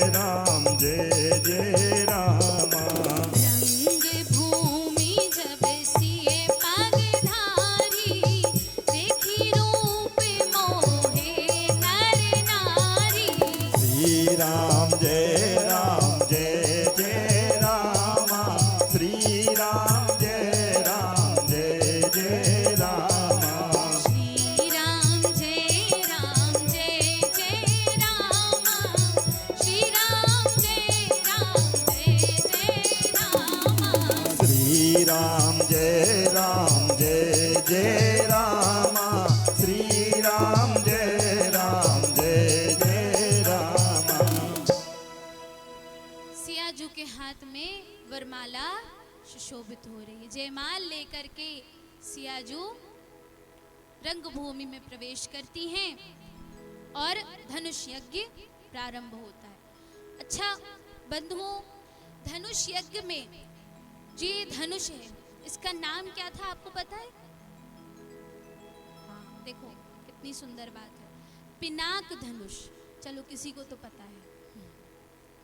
राम जय जय रामा। रंग भूमि जब सिए पगधारी, देखी रूप मोहे नर नारी। श्री राम जय जय रामा। श्री राम जय जय रामा। श्री राम जय जय रामा। श्री राम जय जय रामा। श्री राम जय जय रामा। श्री राम जय जय रामा। सियाजू के हाथ में वरमाला सुशोभित हो रही है। जयमाल लेकर के सियाजू रंगभूमि में प्रवेश करती हैं और धनुष यज्ञ प्रारंभ होता है। अच्छा बंधुओं, धनुष यज्ञ में जो ये धनुष है, इसका नाम क्या था आपको पता है? हाँ देखो कितनी सुंदर बात है, पिनाक धनुष। चलो किसी को तो पता है।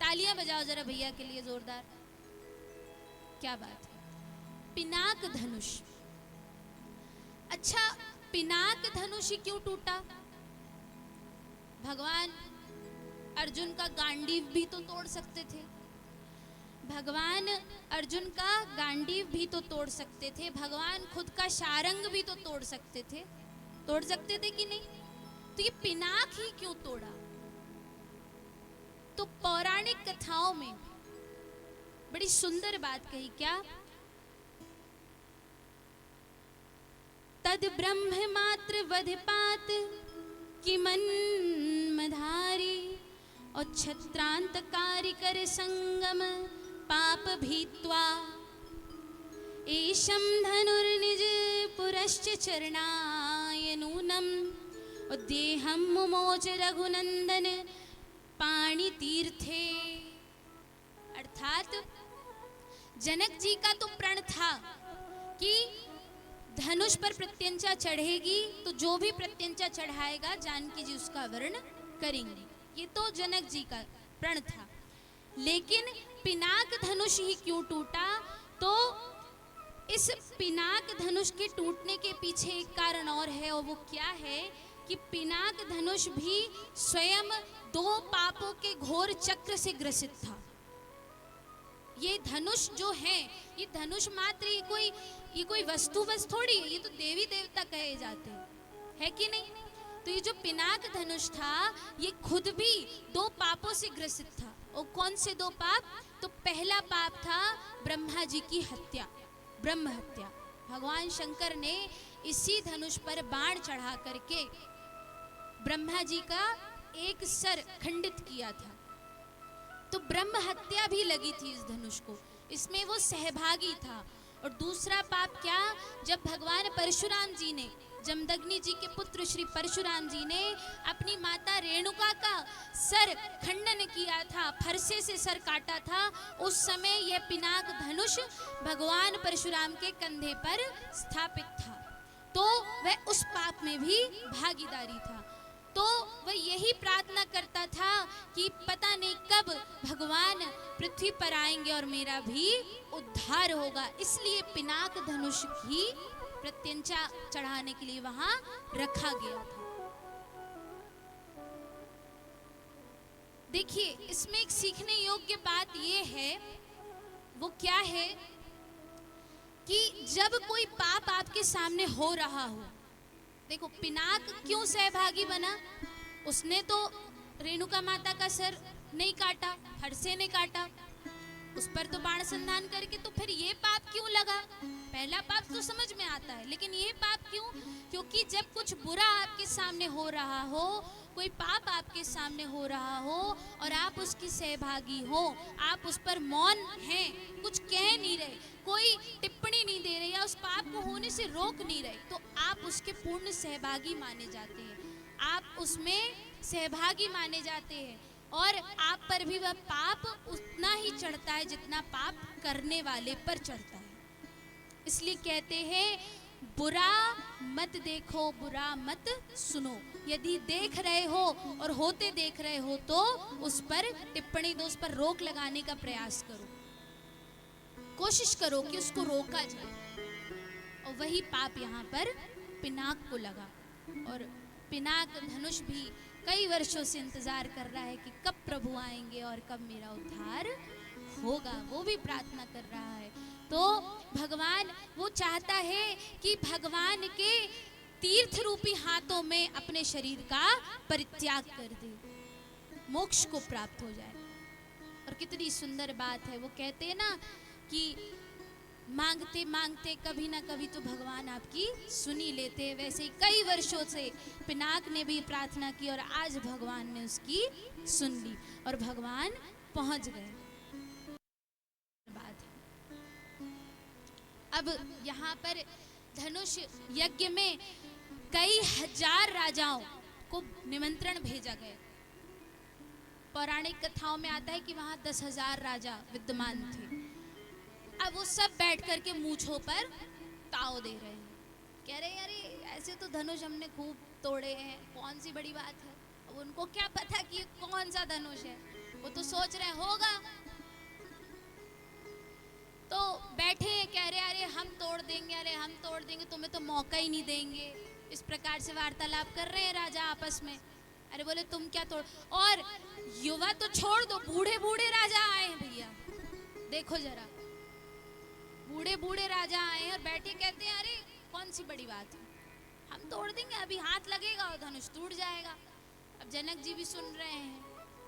तालियां बजाओ जरा भैया के लिए जोरदार। क्या बात है, पिनाक धनुष। अच्छा पिनाक धनुष ही क्यों टूटा? भगवान अर्जुन का गांडीव भी तो तोड़ सकते थे। भगवान अर्जुन का गांडीव भी तो तोड़ सकते थे। भगवान खुद का शारंग भी तो तोड़ सकते थे। तोड़ सकते थे कि नहीं? तो ये पिनाक ही क्यों तोड़ा? तो पौराणिक कथाओं में बड़ी सुंदर बात कही। क्या? तद ब्रह्म मात्र वधपात कि मन मधारी, और छत्रांतकारी कर संगम पाप भीत्वा। एशम धनुर्निज पुरश्च चरणाय नूनम, और देहम मुमोच रघुनंदन पाणी तीर्थे। अर्थात जनक जी का तो प्रण था कि धनुष पर प्रत्यंचा चढ़ेगी तो जो भी प्रत्यंचा चढ़ाएगा जानकी जी उसका वर्ण करेंगी। ये तो जनक जी का प्रण था। लेकिन पिनाक धनुष ही क्यों टूटा? तो इस पिनाक धनुष के टूटने के पीछे एक कारण और है, और वो क्या है कि पिनाक धनुष भी स्वयं दो पापों के घोर चक्र से ग्रसित था। ये धनुष जो है, ये धनुष मात्र ये कोई वस्तु बस थोड़ी, ये तो देवी देवता कहे जाते हैं, है कि नहीं? तो ये जो पिनाक धनुष था, ये खुद भी दो पापों से ग्रसित था। और कौन से दो पाप? तो पहला पाप था ब्रह्मा जी की हत्या, ब्रह्म हत्या। भगवान शंकर ने इसी धनुष पर बाण चढ़ा करके ब्रह्मा जी का एक सर खंडित किया था। तो ब्रह्म हत्या भी लगी थी इस धनुष को, इसमें वो सहभागी था। और दूसरा पाप क्या? जब भगवान परशुराम जी ने, जमदग्नि जी के पुत्र श्री परशुराम जी ने अपनी माता रेणुका का सर खंडन किया था, फरसे से सर काटा था, उस समय यह पिनाक धनुष भगवान परशुराम के कंधे पर स्थापित था। तो वह उस पाप में भी भागीदारी था। तो वह यही प्रार्थना करता था कि पता नहीं कब भगवान पृथ्वी पर आएंगे और मेरा भी उद्धार होगा। इसलिए पिनाक धनुष भी प्रत्यंचा चढ़ाने के लिए वहां रखा गया था। देखिए इसमें एक सीखने योग्य बात यह है, वो क्या है कि जब कोई पाप आपके सामने हो रहा हो, देखो पिनाक क्यों सहभागी बना? उसने तो रेणुका माता का सर नहीं काटा, फरसे ने काटा, उस पर तो बाण संधान करके, तो फिर ये पाप क्यों लगा? पहला पाप तो समझ में आता है, लेकिन ये पाप क्यों? क्योंकि जब कुछ बुरा आपके सामने हो रहा हो, कोई पाप आपके सामने हो रहा हो और आप उसकी सहभागी हो, आप उस पर मौन हैं, कुछ कह नहीं रहे, कोई टिप्पणी नहीं दे रहे या उस पाप को होने से रोक नहीं रहे, तो आप उसके पूर्ण सहभागी माने जाते हैं, आप उसमें सहभागी माने जाते हैं और आप पर भी वह पाप उतना ही चढ़ता है जितना पाप करने वाले पर चढ़ता है। इसलिए कहते हैं बुरा मत देखो, बुरा मत सुनो। यदि देख रहे हो और होते देख रहे हो तो उस पर टिप्पणी दो, उस पर रोक लगाने का प्रयास करो, कोशिश करो कि उसको रोका जाए। और वही पाप यहाँ पर पिनाक को लगा। और पिनाक धनुष भी कई वर्षों से इंतजार कर रहा है कि कब प्रभु आएंगे और कब मेरा उद्धार होगा, वो भी प्रार्थना कर रहा है। तो भगवान वो चाहता है कि भगवान के तीर्थ रूपी हाथों में अपने शरीर का परित्याग कर दे, मोक्ष को प्राप्त हो जाए। और कितनी सुंदर बात है, वो कहते हैं ना कि मांगते मांगते कभी ना कभी तो भगवान आपकी सुनी लेते हैं। वैसे ही कई वर्षों से पिनाक ने भी प्रार्थना की और आज भगवान ने उसकी सुन ली और भगवान पहुंच गए। बात अब यहाँ पर धनुष यज्ञ में कई हजार राजाओं को निमंत्रण भेजा गया। पौराणिक कथाओं में आता है कि वहां 10,000 राजा विद्यमान थे। अब वो सब बैठ करके मूंछों पर ताव दे रहे हैं, कह रहे हैं अरे ऐसे तो धनुष हमने खूब तोड़े हैं, कौन सी बड़ी बात है। अब उनको क्या पता कि ये कौन सा धनुष है, वो तो सोच रहे होगा। तो बैठे हैं, कह रहे अरे हम तोड़ देंगे, अरे हम तोड़ देंगे, तुम्हें तो मौका ही नहीं देंगे। इस प्रकार से वार्तालाप कर रहे हैं राजा आपस में। अरे बोले तुम क्या तोड़, और युवा तो छोड़ दो, बूढ़े बूढ़े राजा आए हैं भैया, देखो जरा, बूढ़े बूढ़े राजा आए और बैठे कहते हैं अरे कौन सी बड़ी बात है, हम तोड़ देंगे, अभी हाथ लगेगा और धनुष टूट जाएगा। अब जनक जी भी सुन रहे हैं,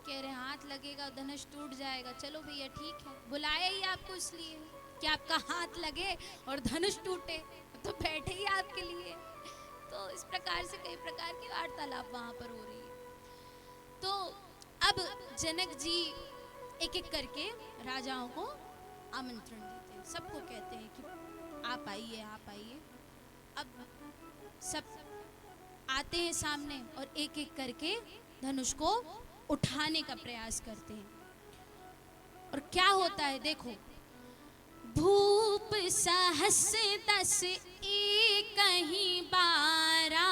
कह रहे हाथ लगेगा और धनुष टूट जाएगा, चलो भैया ठीक है, बुलाया ही आपको इसलिए कि आपका हाथ लगे और धनुष टूटे, तो बैठे ही आपके लिए। तो इस प्रकार से कई प्रकार की वार्तालाप वहां पर हो रही है। तो अब जनक जी एक एक करके राजाओं को आमंत्रण देते हैं, सबको कहते हैं कि आप आइए आप आइए। अब सब आते हैं सामने और एक एक करके धनुष को उठाने का प्रयास करते हैं। और क्या होता है देखो, भूप सहस 10 एक ही बारा,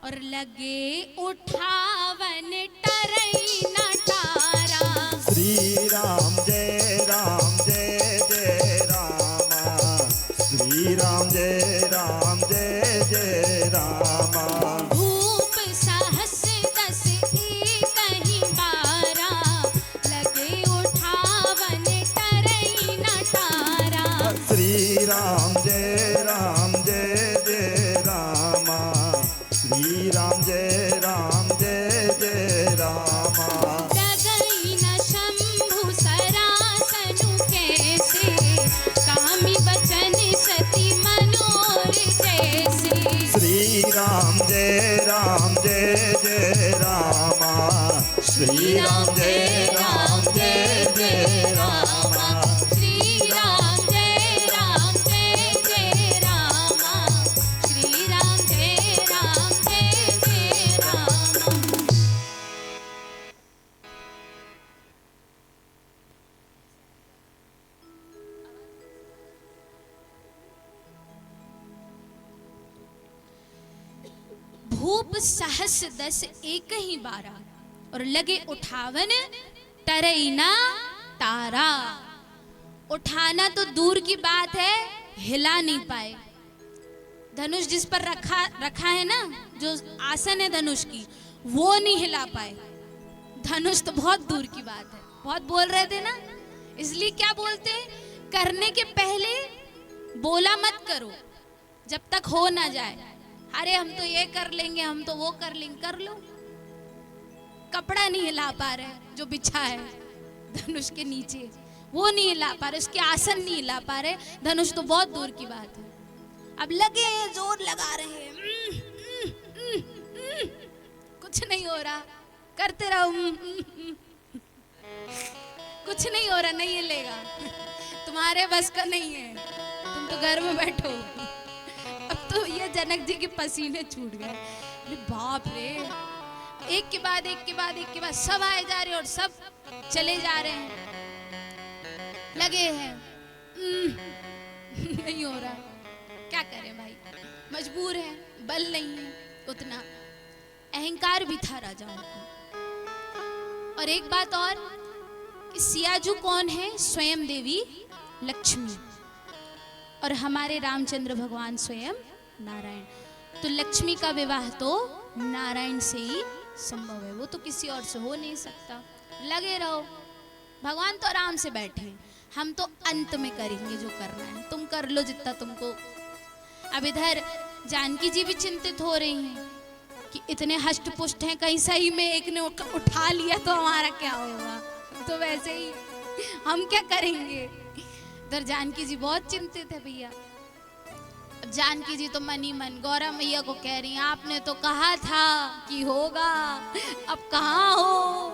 और लगे उठावन टरई न टारा। श्री राम जय राम जय जय रामा, श्री राम जय राम जय जय रामा। भूप सहस 10 एक ही बारा, लगे उठावन टरई न टारा। श्री राम जय जय रामा, श्री राम जय जय रामा। डगई न शंभु सरासनु कैसे, कामी बचन सती मनोर जैसे। श्री राम जय जय रामा, श्री राम जय जय रामा। श्री राम जय जय रामा, श्री राम जय जय रामा। भूप सहस 10 एक ही बारा, और लगे उठावन टरई ना तारा। उठाना तो दूर की बात है, हिला नहीं पाए। धनुष जिस पर रखा है ना, जो आसन है धनुष की, वो नहीं हिला पाए। धनुष तो बहुत दूर की बात है, बहुत बोल रहे थे ना, इसलिए क्या बोलते हैं, करने के पहले बोला मत करो जब तक हो ना जाए। अरे हम तो ये कर लेंगे, हम तो वो कर लेंगे, कर लो। कपड़ा नहीं हिला पा रहे जो बिछा है धनुष के नीचे, वो नहीं हिला पा रहे, उसके आसन नहीं हिला पा रहे, धनुष तो बहुत दूर की बात है। अब लगे जोर लगा रहे हैं, कुछ नहीं हो रहा, करते रहो, कुछ नहीं हो रहा, नहीं हिलेगा, तुम्हारे बस का नहीं है, तुम तो घर में बैठो। अब तो ये जनक जी के पसीने छूट गए, अरे बाप रे, एक के बाद एक के बाद एक के बाद सब आए जा रहे हैं और सब चले जा रहे हैं, लगे हैं, नहीं हो रहा, क्या करें भाई, मजबूर हैं, बल नहीं है उतना। अहंकार भी था राजाओं को। और एक बात और कि सियाजू कौन है? स्वयं देवी लक्ष्मी, और हमारे रामचंद्र भगवान स्वयं नारायण। तो लक्ष्मी का विवाह तो नारायण से ही संभव है, वो तो किसी और से हो नहीं सकता। लगे रहो, भगवान तो आराम से बैठे हैं, हम तो अंत में करेंगे जो करना है, तुम कर लो जितना तुमको। अब इधर जानकी जी भी चिंतित हो रही हैं कि इतने हष्ट पुष्ट हैं, कहीं सही में एक ने उठा लिया तो हमारा क्या होगा, तो वैसे ही हम क्या करेंगे। इधर जानकी जी बहुत चिंतित है भैया। अब जानकी जी तो मन ही मन गौरा मैया को कह रही हैं, आपने तो कहा था कि होगा, अब कहाँ हो।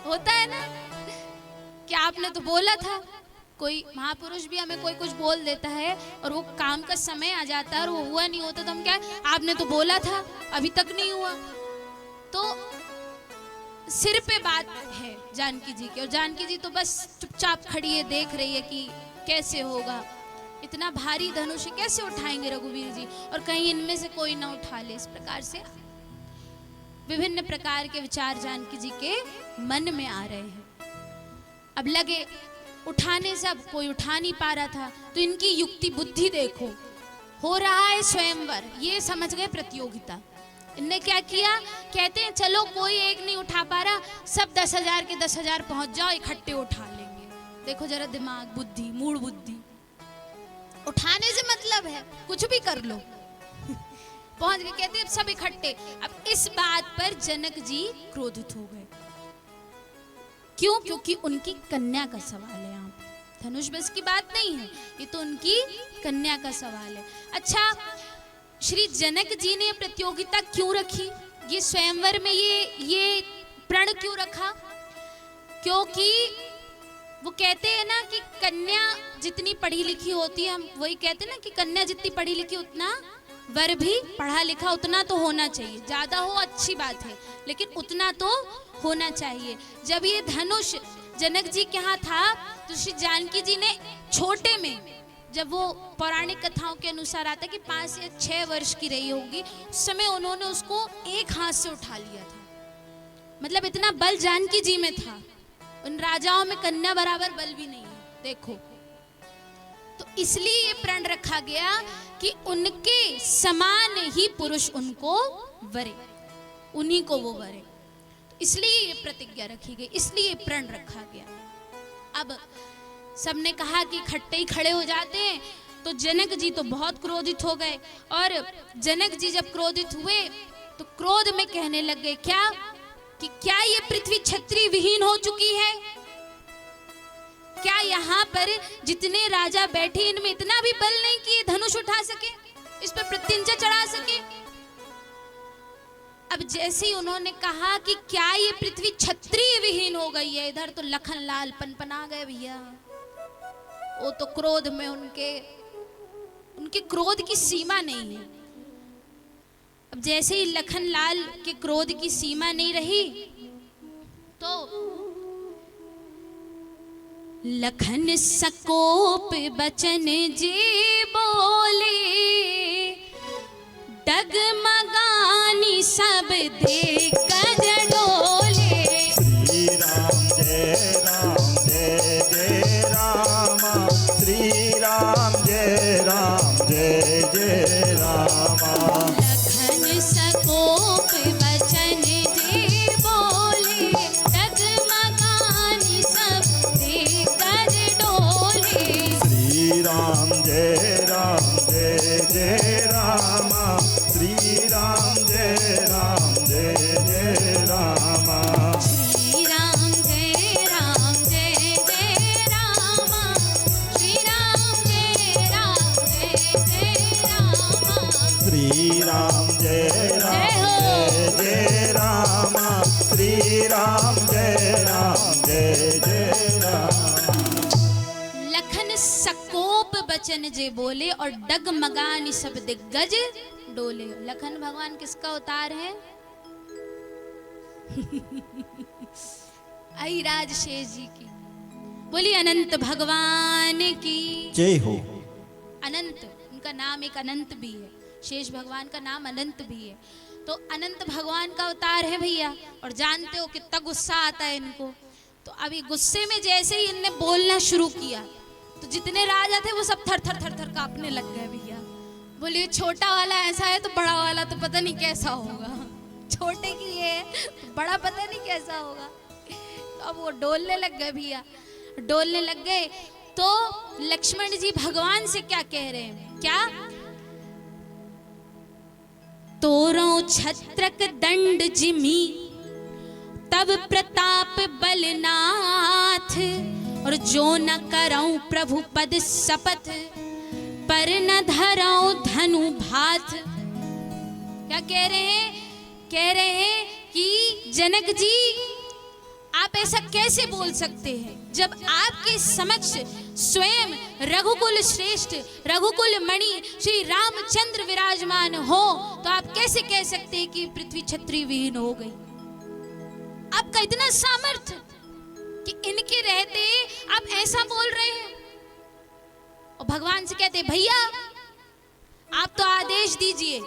होता है ना कि आपने तो बोला था। कोई महापुरुष भी हमें कोई कुछ बोल देता है और वो काम का समय आ जाता है और वो हुआ नहीं होता, तो हम क्या, आपने तो बोला था, अभी तक नहीं हुआ। तो सिर पे बात है जानकी जी की, और जानकी जी तो बस चुपचाप खड़ी है, देख रही है कि कैसे होगा। इतना भारी धनुष कैसे उठाएंगे रघुवीर जी, और कहीं इनमें से कोई ना उठा ले। इस प्रकार से विभिन्न प्रकार के विचार जानकी जी के मन में आ रहे हैं। अब लगे उठाने, सब कोई उठा नहीं पा रहा था, तो इनकी युक्ति बुद्धि देखो। हो रहा है स्वयंवर, ये समझ गए प्रतियोगिता। इनने क्या किया, कहते हैं चलो कोई एक नहीं उठा पा रहा, सब 10,000 के 10,000 पहुंच जाओ, इकट्ठे उठा लेंगे। देखो जरा दिमाग, बुद्धि, मूड बुद्धि। उठाने से मतलब है कुछ भी कर लो। पहुंच गए, कहते हैं सब इकट्ठे। अब इस बात पर जनक जी क्रोधित हो गए। क्यों? क्योंकि उनकी कन्या का सवाल है। यहाँ पे धनुष बस की बात नहीं है, ये तो उनकी कन्या का सवाल है। अच्छा, श्री जनक जी ने प्रतियोगिता क्यों रखी? ये स्वयंवर में ये प्रण क्यों रखा? क्योंकि वो कहते हैं ना कि कन्या जितनी पढ़ी लिखी होती है, हम वही कहते हैं ना कि कन्या जितनी पढ़ी लिखी उतना वर भी पढ़ा लिखा उतना तो होना चाहिए। ज्यादा हो अच्छी बात है, लेकिन उतना तो होना चाहिए। जब ये धनुष जनक जी के यहाँ था, तो श्री जानकी जी ने छोटे में, जब वो पौराणिक कथाओं के अनुसार आता है कि 5 या 6 वर्ष की रही होगी, उस समय उन्होंने उसको एक हाथ से उठा लिया था। मतलब इतना बल जानकी जी में था। उन राजाओं में कन्या बराबर बल भी नहीं है, देखो। तो इसलिए ये प्रण रखा गया कि उनके समान ही पुरुष उनको वरे, उन्हीं को वो वरे। तो इसलिए ये प्रतिज्ञा रखी गई, इसलिए प्रण रखा गया। अब सबने कहा कि इकट्ठे ही खड़े हो जाते हैं, तो जनक जी तो बहुत क्रोधित हो गए। और जनक जी जब क्रोधित हुए तो क्रोध में कहने लग गए क्या कि क्या ये पृथ्वी क्षत्रिय विहीन हो चुकी है? क्या यहाँ पर जितने राजा बैठे इनमें इतना भी बल नहीं कि ये धनुष उठा सके, इस पर प्रत्यंचा चढ़ा सके? अब जैसे ही उन्होंने कहा कि क्या ये पृथ्वी क्षत्रिय विहीन हो गई है, इधर तो लखन लाल पनपना गए भैया। वो तो क्रोध में उनके क्रोध की सीमा नहीं है। अब जैसे ही लखन लाल के क्रोध की सीमा नहीं रही, तो लखन सकोप बचन जी बोले, डगमगानी सब देख कर डोले। श्री राम जय राम जय जय राम, श्री राम जय राम जय जय राम। लखन सकोप बचन जी बोले, डगमगानी सब देख कर डोले। श्री राम जय राम जय जय राम, श्री राम जय राम जय जय राम। श्री राम जय राम जय जय राम, श्री राम जय राम जय जय राम। श्री राम जय राम जय जय राम, श्री राम जय राम जय जय राम। लखन सकोप बचन जे बोले और डगमगानी सब दिग्गज डोले। लखन भगवान किसका अवतार है? अहिराज शेष जी की। बोली अनंत भगवान की जय हो। अनंत, उनका नाम एक अनंत भी है, शेष भगवान का नाम अनंत भी है। तो अनंत भगवान का अवतार है भैया, और जानते हो कितना गुस्सा आता है इनको। तो अभी गुस्से में जैसे ही इनने बोलना शुरू किया तो जितने राजा थे वो सब थर थर थर थर कांपने लग गए भैया। बोलिए छोटा वाला ऐसा है तो बड़ा वाला तो पता नहीं कैसा होगा, छोटे की ये है तो बड़ा पता नहीं कैसा होगा। तो अब वो डोलने लग गए भैया, डोलने लग गए। तो लक्ष्मण जी भगवान से क्या कह रहे हैं, क्या तोरो छत्रक दंड जिमी तब प्रताप बलनाथ, और जो न करऊं प्रभु पद शपथ पर न धराऊं धनु भात। क्या कह रहे हैं, कह रहे हैं कि जनक जी आप ऐसा कैसे बोल सकते हैं जब आपके समक्ष स्वयं रघुकुल श्रेष्ठ रघुकुल मणि श्री रामचंद्र विराजमान हो, तो आप कैसे कह सकते हैं कि पृथ्वी छत्री विहीन हो गई। आपका इतना सामर्थ्य कि इनके रहते आप ऐसा बोल रहे हैं। और भगवान से कहते भैया आप तो आदेश दीजिए,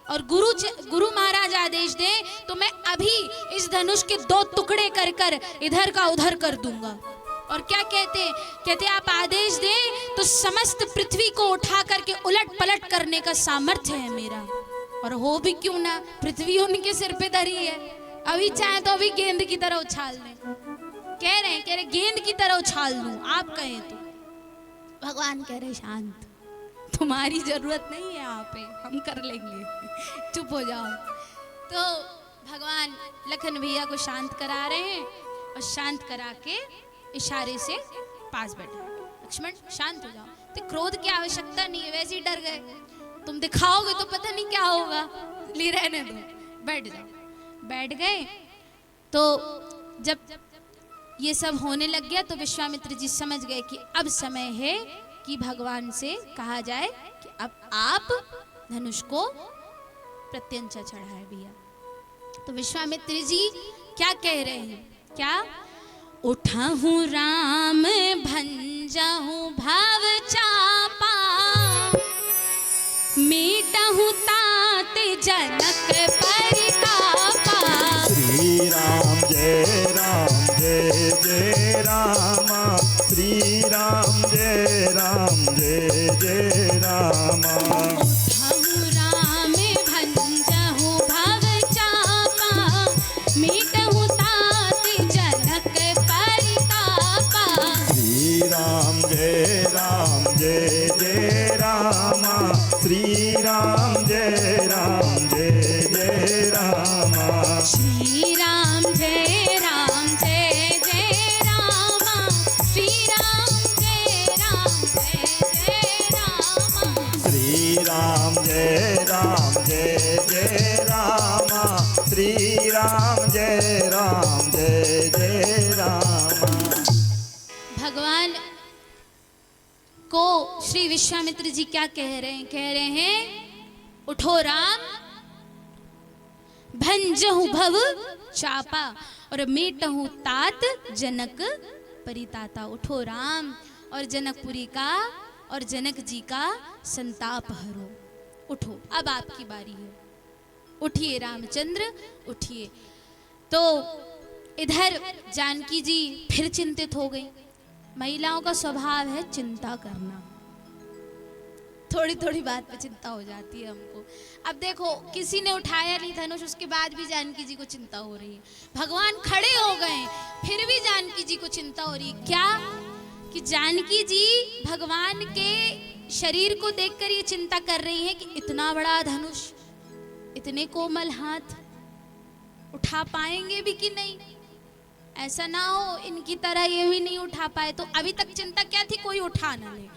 और गुरु महाराज आदेश दें तो मैं अभी इस धनुष के 2 टुकड़े कर कर इधर का उधर कर दूंगा। और क्या कहते, कहते आप आदेश दें तो समस्त पृथ्वी को उठा करके उलट पलट करने का सामर्थ्य है मेरा, और हो भी क्यों ना, पृथ्वी उनके सिर पे धरी है, अभी चाहे तो अभी गेंद की तरह उछाल दें। कह रहे गेंद की तरह उछाल दूं आप कहें तो। भगवान कह रहे शांत, तुम्हारी जरूरत नहीं है यहाँ पे, हम कर लेंगे, चुप हो जाओ। तो भगवान लखन भैया को शांत करा रहे हैं, और शांत करा के इशारे से पास बैठा, लक्ष्मण शांत हो जाओ। तो क्रोध की आवश्यकता नहीं है, वैसे ही डर गए, तुम दिखाओगे तो पता नहीं क्या होगा, ले रहने दो, बैठ जाओ। बैठ गए। तो जब ये सब होने लग गया तो विश्वामित्र जी समझ गए कि अब समय है कि भगवान से कहा जाए कि अब आप धनुष को प्रत्यंचा चढ़ाए भैया। तो विश्वामित्र जी क्या कह रहे हैं, क्या उठाहूं राम भंजाहूं भाव चापा, मीटहूं तात जनक परितापा। श्री राम जय राम जय जय रामा, श्री राम जय राम जय जय रामा। उठाहूं राम भंजाहूं भाव चापा, मीटहूं तात जनक परितापा। श्री राम जय जय रामा, श्री राम जय जय रामा। श्री राम जय जय रामा, श्री राम जय जय रामा। श्री राम जय जय रामा, श्री राम जय जय रामा। भगवान को श्री विश्वामित्र जी क्या कह रहे हैं, कह रहे हैं उठो राम भंजहु भव चापा, और मीटहु तात जनक परिताता। उठो राम और जनकपुरी का और जनक जी का संताप हरो। उठो, अब आपकी बारी है, उठिए रामचंद्र उठिए। तो इधर जानकी जी फिर चिंतित हो गई। महिलाओं का स्वभाव है चिंता करना, थोड़ी थोड़ी बात पे चिंता हो जाती है हमको। अब देखो किसी ने उठाया नहीं धनुष, उसके बाद भी जानकी जी को चिंता हो रही है। भगवान खड़े हो गए फिर भी जानकी जी को चिंता हो रही है। क्या कि जानकी जी भगवान के शरीर को देखकर ये चिंता कर रही है कि इतना बड़ा धनुष, इतने कोमल हाथ उठा पाएंगे भी कि नहीं, ऐसा ना हो इनकी तरह ये भी नहीं उठा पाए। तो अभी तक चिंता क्या थी, कोई उठा ना ले,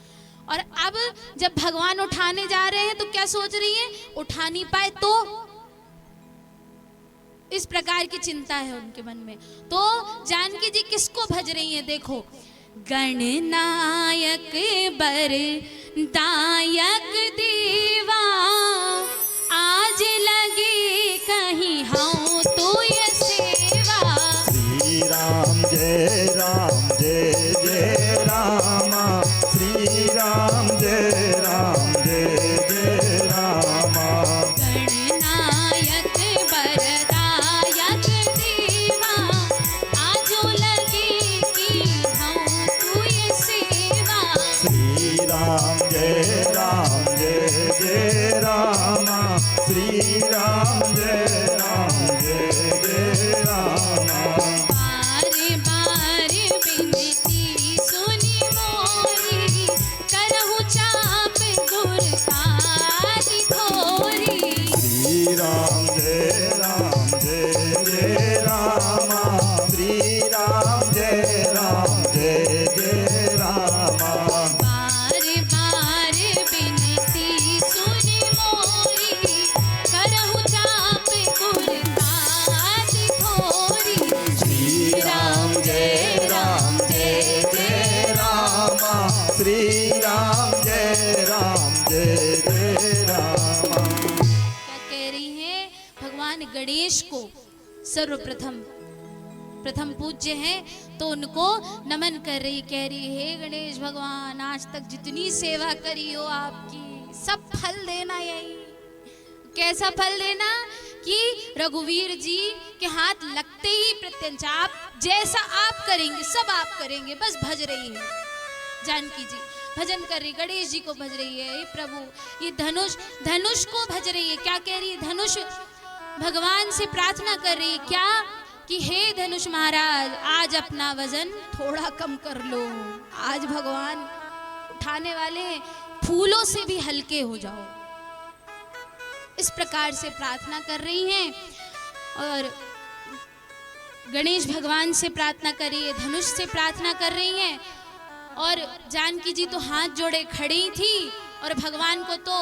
और अब जब भगवान उठाने जा रहे हैं तो क्या सोच रही है, उठा नहीं पाए तो, इस प्रकार की चिंता है उनके मन में। तो जानकी जी किसको भज रही हैं, देखो, गणनायक बर दायक देवा, आज लगे कहीं हाँ तो ये सेवा। श्री राम जय जय रामा, श्री राम जय जय रामा। गणनायक श्री राम जय राम जय जय राम। क्या कह रही है? भगवान गणेश को सर्वप्रथम पूज्य है तो उनको नमन कर रही, कह रही है गणेश भगवान आज तक जितनी सेवा करी हो आपकी सब फल देना। यही कैसा फल देना कि रघुवीर जी के हाथ लगते ही प्रत्यंचा आप जैसा आप करेंगे सब आप करेंगे। बस भज रही है जानकी जी, भजन कर रही, गणेश जी को भज रही है। हे प्रभु ये धनुष को भज रही है। क्या कह रही है? धनुष भगवान से प्रार्थना कर रही है क्या कि हे धनुष महाराज आज अपना वजन थोड़ा कम कर लो। आज भगवान उठाने वाले फूलों से भी हल्के हो जाओ। इस प्रकार से प्रार्थना कर रही हैं और गणेश भगवान से प्रार्थना कर रही है, धनुष से प्रार्थना कर रही हैं। और जानकी जी तो हाथ जोड़े खड़ी थी और भगवान को तो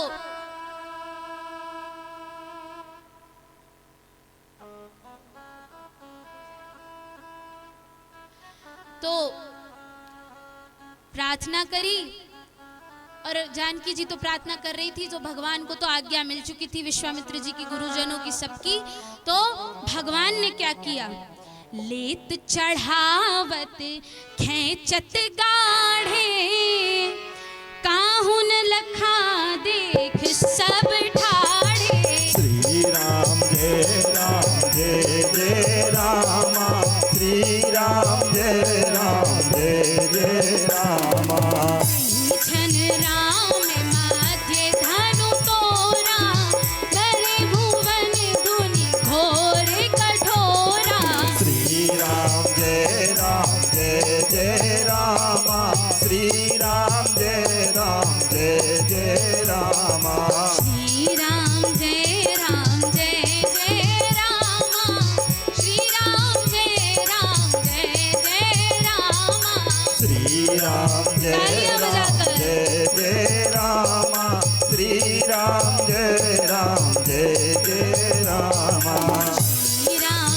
प्रार्थना करी और जानकी जी तो प्रार्थना कर रही थी, तो भगवान को तो आज्ञा मिल चुकी थी विश्वामित्र जी की, गुरुजनों की, सबकी। तो भगवान ने क्या किया? लेत चढ़ावत खेचत गाढ़े काहुन लखा देख सब ठाड़े। श्री राम जय राम जय जय रामा श्री राम जय राम जय जय रामा। छन राम माध्य धनु तोरा करे भुवन धुनि घोर कठोरा। श्री राम जय जय रामा श्री राम जय जय रामा। श्री राम जय जय रामा श्री राम जय जय रामा। श्री राम जय तालियां बजाकर। जय रामा श्री राम जय जय रामा। श्री राम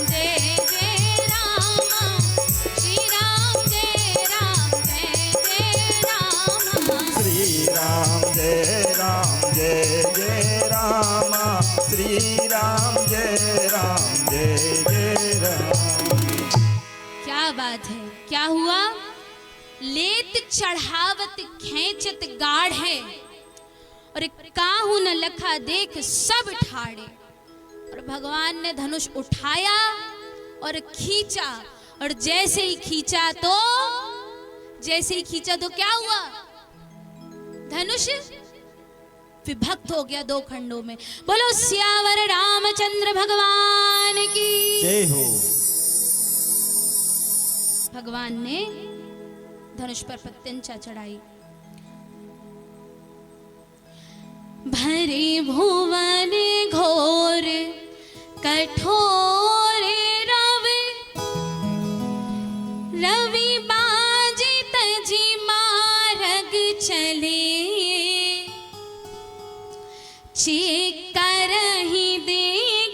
जय जय रामा श्री राम जय जय रामा। श्री राम जय जय रामा श्री राम जय जय राम। क्या बात है? क्या हुआ? लेत चढ़ावत खेचत गाढ़ है और काहू न लखा देख सब ठाड़े। और भगवान ने धनुष उठाया और खींचा और जैसे ही खींचा तो क्या हुआ? धनुष विभक्त हो गया दो खंडों में। बोलो सियावर रामचंद्र भगवान की जय हो। भगवान ने धनुष पर प्रत्यंचा चढ़ाई। भरे भुवन घोर कठोर रवि बाजी तजी मार्ग चले। करही दे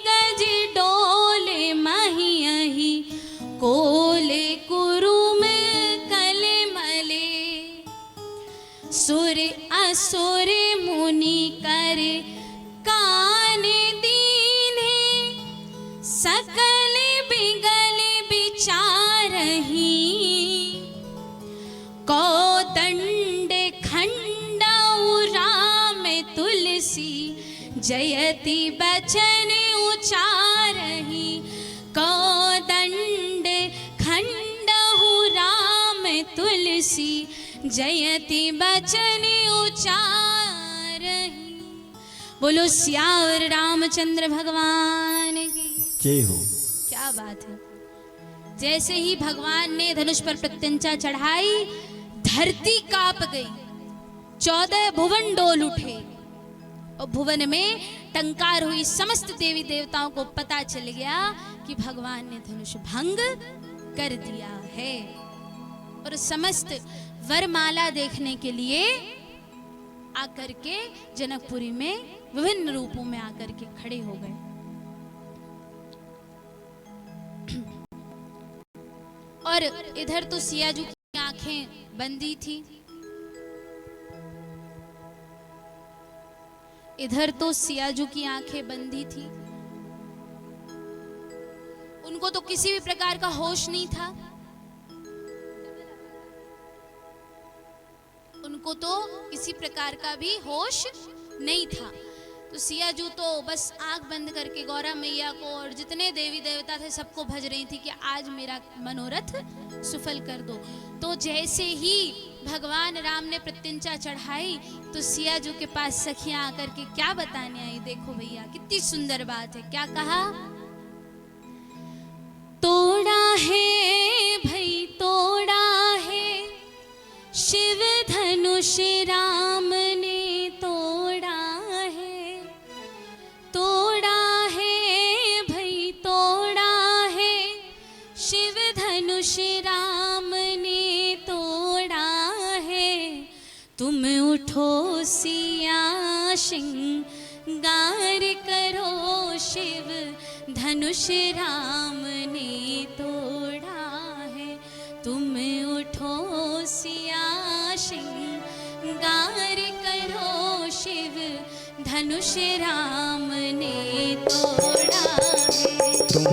गज डोले महियहि कोले कुरुम कले मले। सुर असुर मुनि कर कान दीने सकल बिगल विचारही। कोदंड खंडऊ राम तुलसी जयति बचन उचारही। कोदंड खंडहु राम तुलसी जयति बचन उचारही। बोलो सियावर रामचंद्र भगवान की जय हो। क्या बात है? जैसे ही भगवान ने धनुष पर प्रत्यंचा चढ़ाई धरती कांप गई, 14 भुवन डोल उठे और भुवन में टंकार हुई। समस्त देवी देवताओं को पता चल गया कि भगवान ने धनुष भंग कर दिया है। और समस्त वरमाला देखने के लिए आकर के जनकपुरी में विभिन्न रूपों में आकर के खड़े हो गए। और इधर तो सियाजू की आंखें बंदी थी। इधर तो सियाजू की आंखें बंदी थी, उनको तो किसी भी प्रकार का होश नहीं था, उनको तो किसी प्रकार का भी होश नहीं था। तो सियाजू तो बस आंख बंद करके गौरा मैया को और जितने देवी देवता थे सबको भज रही थी कि आज मेरा मनोरथ सफल कर दो। तो जैसे ही भगवान राम ने प्रत्यंचा चढ़ाई तो सियाजू के पास सखियां आकर के क्या बताने आई। देखो भैया कितनी सुंदर बात है, क्या कहा, तोड़ा है भाई तोड़ा है शिव धनुष राम ने तोड़ा है, तोड़ा है भाई तोड़ा है शिव धनुष राम ने तोड़ा है। तुम उठो सिया श्रृंगार करो शिव धनुष राम ने तोड़ा है। तुम उठो सिया श्रृंगार करो शिव धनुष राम ने तोड़ा है। तुम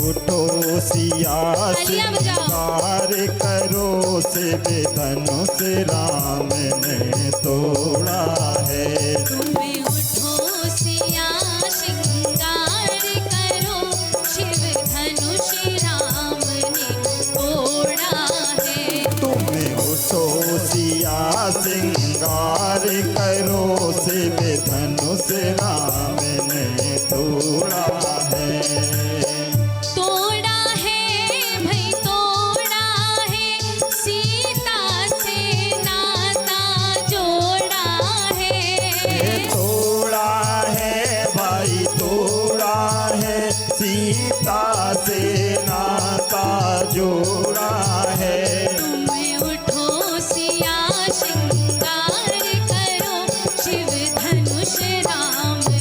उठो सिया श्रृंगार करो शिव धनुष राम ने तोड़ा है। तुम उठो सिया श्रृंगार करो शिव धनुष राम ने तोड़ा है। तुम उठो सिया श्रृंगार करो शिव धनुष राम ने तोड़ा है। तोड़ा है भाई तोड़ा है सीता से नाता जोड़ा है। तोड़ा है भाई तोड़ा है सीता से नाता जोड़ा है। तुम उठो सिया श्रृंगार करो शिव धनुष राम ने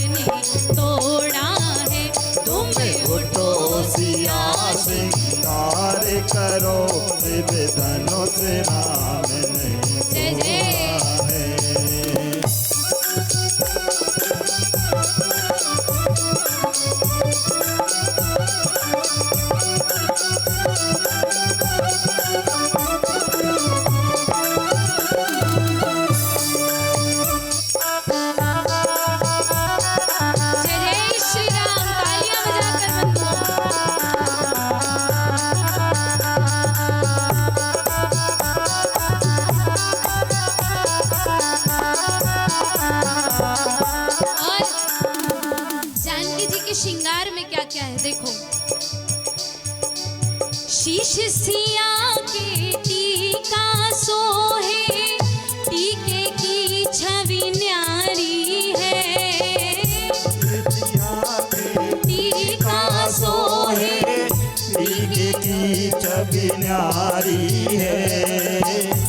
तोड़ा है। तुम उठो सिया श्रृंगार करो शिव धनुष राम ने जय जय। तोड़ा है। जय जय श्री राम, तालियां बजाकर और जानकी जी के श्रृंगार में क्या क्या है देखो। शीश सिया के टीका सोहे, टीके की छवि न्यारी है। टीका सोहे टीके की छवि न्यारी है।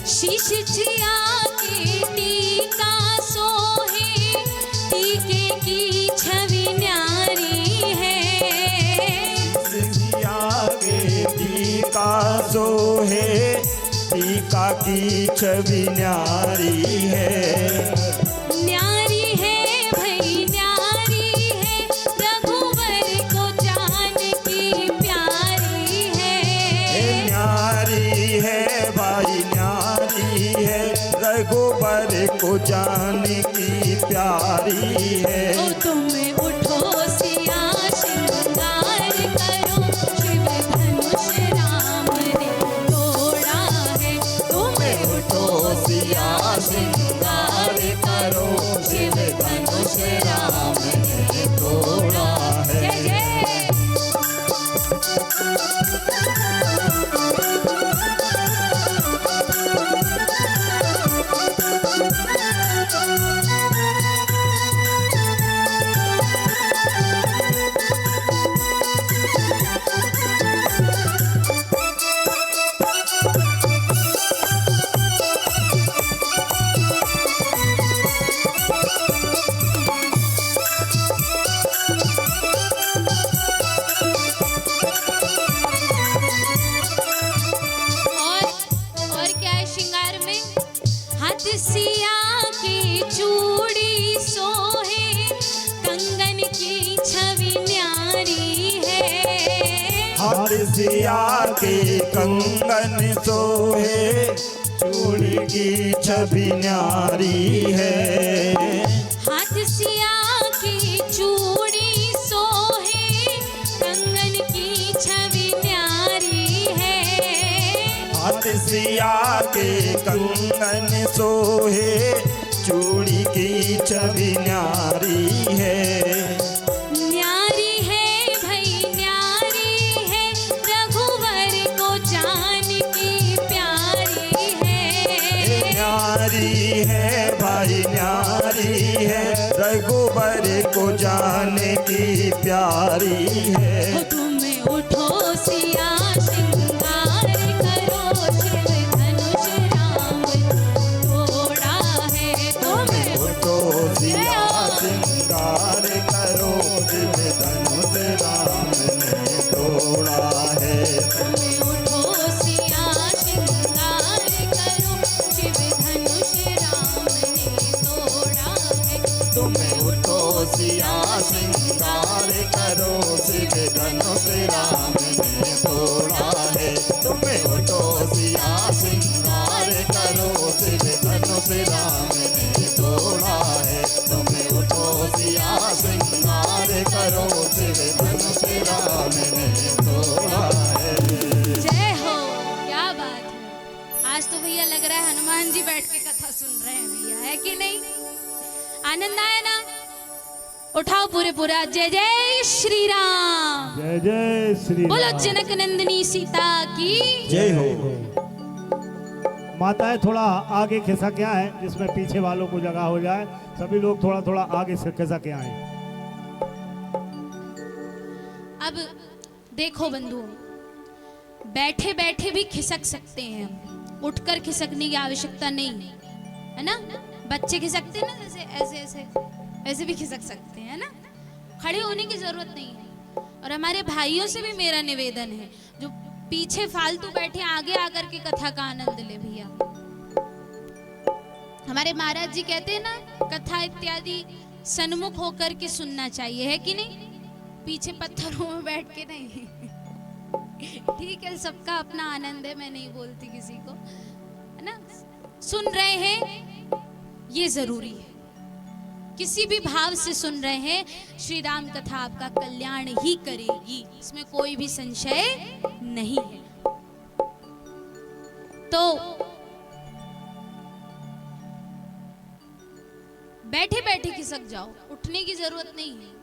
शीश जिया के टीका सोहे, टीके की छवि न्यारी है। सिया के टीका सोहे टीका की छवि न्यारी है। न्यारी है भाई न्यारी है रघुवर को जानकी प्यारी है। न्यारी है भाई न्यारी है रघुबर को जानकी प्यारी है। ओ तुम उठो सिया श्रृंगार करो शिव धनुष राम ने तोड़ा है। तुम उठो सिया श्रृंगार करो शिव धनुष राम ने तोड़ा है। जय जय। सिया की चूड़ी सोहे, कंगन की छवि न्यारी है। हाथ सिया के कंगन सोहे, चूड़ी की छवि न्यारी है। हाथ सिया की चूड़ी सोहे, कंगन की छवि न्यारी है। हाथ सिया के कंगन सोहे, चूड़ी की छवि न्यारी है। न्यारी है भाई न्यारी है, रघुवर को जान की प्यारी है। न्यारी है भाई न्यारी है, रघुबर को जाने की प्यारी है। हो तुम उठो सिया श्रृंगार करो, शिव धनुष राम तोड़ा है। तुम उठो सिया श्रृंगार करो, शिव धनुष राम ने तोड़ा है। उठो सिया श्रृंगार करो, शिव धनुष राम ने तोड़ा है। तुम्हें उठो सिया श्रृंगार करो, शिव धनुष राम ने तोड़ा है। तुम्हें उठो सिया श्रृंगार करो, शिव धनुष राम ने तोड़ा है। तुम्हें उठो सिया श्रृंगार करो, शिव धनुष राम ने तोड़ा है। जय हो, क्या बात है। आज तो भैया लग रहा है हनुमान जी बैठ के कथा सुन रहे हैं भैया, है कि नहीं? आनंद आया ना? उठाओ पूरे पूरा जय जय श्री राम। जय जय श्री बोलो राम। जनक नंदिनी सीता की। जय हो। माताएं थोड़ा आगे खिसक के आए, जिसमें पीछे वालों को जगह हो जाए। सभी लोग थोड़ा थोड़ा आगे से खिसक के आए। अब देखो बंधुओं, बैठे बैठे भी खिसक सकते हैं हम, उठकर खिसकने की आवश्यकता नहीं है, है ना? बच्चे खिसकते हैं ना, जैसे ऐसे ऐसे ऐसे भी खिसक सकते हैं, है ना? खड़े होने की जरूरत नहीं है। और हमारे भाइयों से भी मेरा निवेदन है, जो पीछे फालतू बैठे आगे आकर के कथा का आनंद ले भैया। हमारे महाराज जी कहते हैं ना, कथा इत्यादि सन्मुख होकर के सुनना चाहिए, है कि नहीं? पीछे पत्थरों में बैठ के नहीं। ठीक है, सबका अपना आनंद है, मैं नहीं बोलती किसी को, है ना? सुन रहे हैं ये जरूरी है, किसी भी भाव से सुन रहे हैं, श्री राम कथा आपका कल्याण ही करेगी, इसमें कोई भी संशय नहीं है। तो बैठे बैठे खिसक जाओ, उठने की जरूरत नहीं है,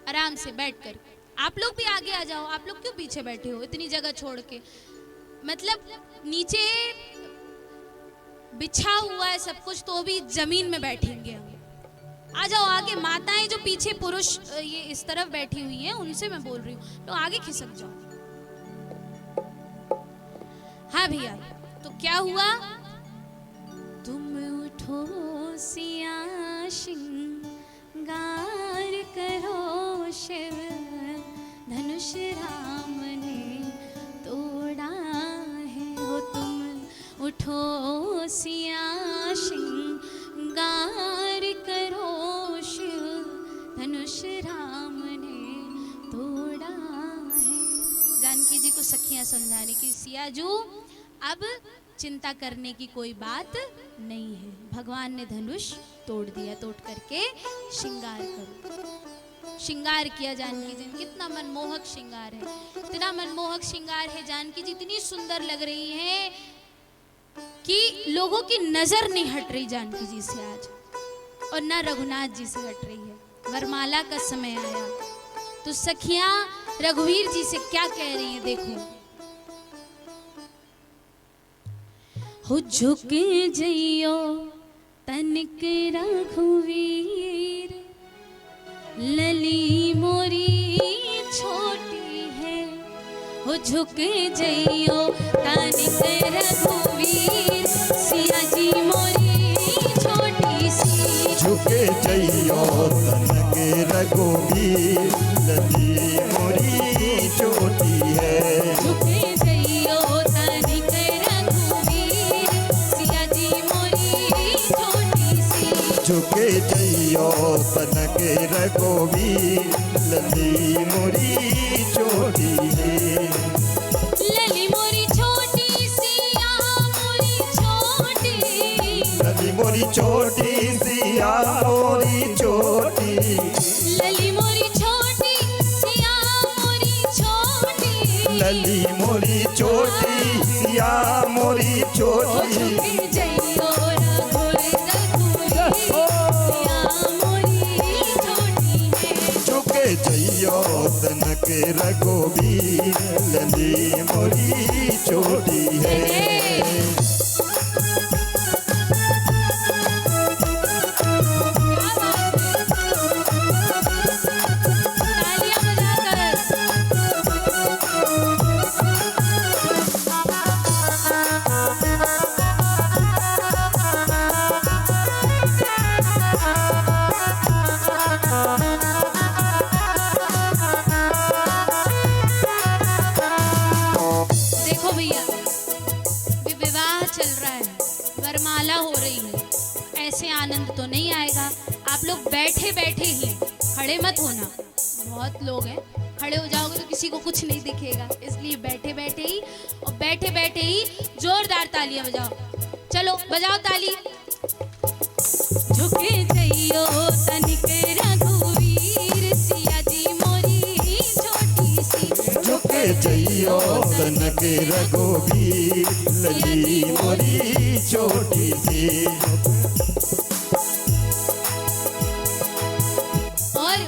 आराम से बैठकर। आप लोग भी आगे आ जाओ, आप लोग क्यों पीछे बैठे हो इतनी जगह छोड़ के? मतलब नीचे बिछा हुआ है सब कुछ, तो भी जमीन में बैठेंगे हम। आ जाओ आगे, माताएं जो पीछे पुरुष ये इस तरफ बैठी हुई हैं, उनसे मैं बोल रही हूँ, तो आगे खिसक जाओ। हाँ भैया, तो क्या हुआ? तुम उठो सिया श्रृंगार करो, शिव धनुष राम ने तोड़ा है। हो तुम उठो सिया श्रृंगार करो, शिव धनुष राम ने तोड़ा है। जानकी जी को सखियां समझाने की, सियाजू अब चिंता करने की कोई बात नहीं है, भगवान ने धनुष तोड़ दिया, तोड़ करके श्रृंगार करो। श्रृंगार किया जानकी जी, कितना मनमोहक श्रृंगार है, इतना मनमोहक श्रृंगार है। जानकी जी इतनी सुंदर लग रही है कि लोगों की नजर नहीं हट रही जानकी जी से आज, और ना रघुनाथ जी से हट रही है। वरमाला का समय आया तो सखियां रघुवीर जी से क्या कह रही हैं, देखो। हो झुक जइयो तनिक रघुवीर, लली मोरी छोटी है। हो झुक जइयो तनिक रघुवीर, सिया जी मोरी छोटी सी। झुक जइयो तनिक रघुवीर, लली मोरी छोटी है। झुक जइयो तनिक रघुवीर, सिया जी मोरी झुके जइयो तन के रघुवीर लली मोरी छोटी है लली मोरी छोटी सिया मोरी छोटी लली मोरी छोटी सिया मोरी छोटी लली मोरी छोटी सिया मोरी छोटी लली मोरी छोटी सिया मोरी ओ छोटी झुके जइयो रघुर रघुवीर सिया मोरी छोटी है झुके जइयो तन के रघुवीर लली मोरी छोटी है तालियां बजाकर देखो भैया विवाह चल रहा है, वरमाला हो रही है, ऐसे आनंद तो नहीं आएगा। आप लोग बैठे बैठे ही, खड़े मत होना, बहुत लोग हैं, खड़े हो जाओगे तो किसी को कुछ नहीं दिखेगा, इसलिए बैठे बैठे ही और बैठे बैठे ही जोरदार तालियां बजाओ। चलो बजाओ ताली। झुके जइयो तनिक रघुवीर सिया जी मोरी छोटी सी झुके जइयो तन के रघुवीर लली मोरी छोटी सी और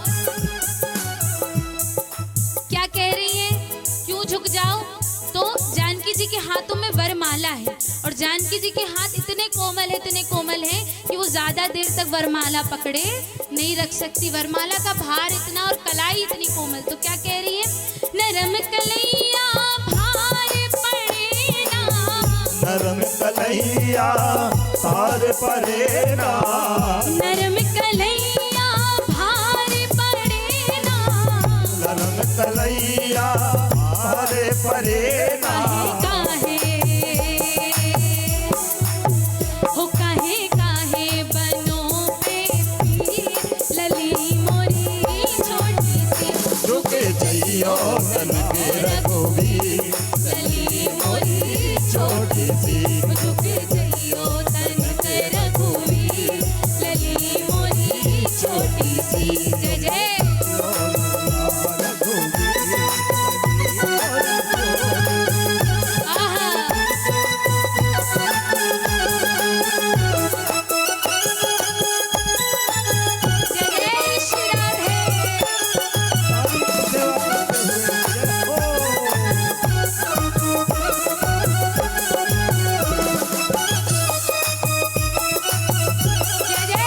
क्या कह रही है, क्यों झुक जाओ? तो जानकी जी के हाथों में वरमाला है और जानकी जी के हाथ इतने कोमल है कि वो ज्यादा देर तक वरमाला पकड़े नहीं रख सकती। वरमाला का भार इतना और कलाई इतनी कोमल, तो क्या कह रही है, नरम कलैया भार पड़े ना नरम कलैया तार परे ना नरम कलैया भार पड़े ना नरम कलैया तार परे ना काहे बनो पे पीर लली मोरी छोटी सी झुके जइयो तन के रघुवीर लली मोरी छोटी सी झुके जइयो तन के रघुवीर लली मोरी छोटी सी। जय जय आहा जय जय श्री राधे। जय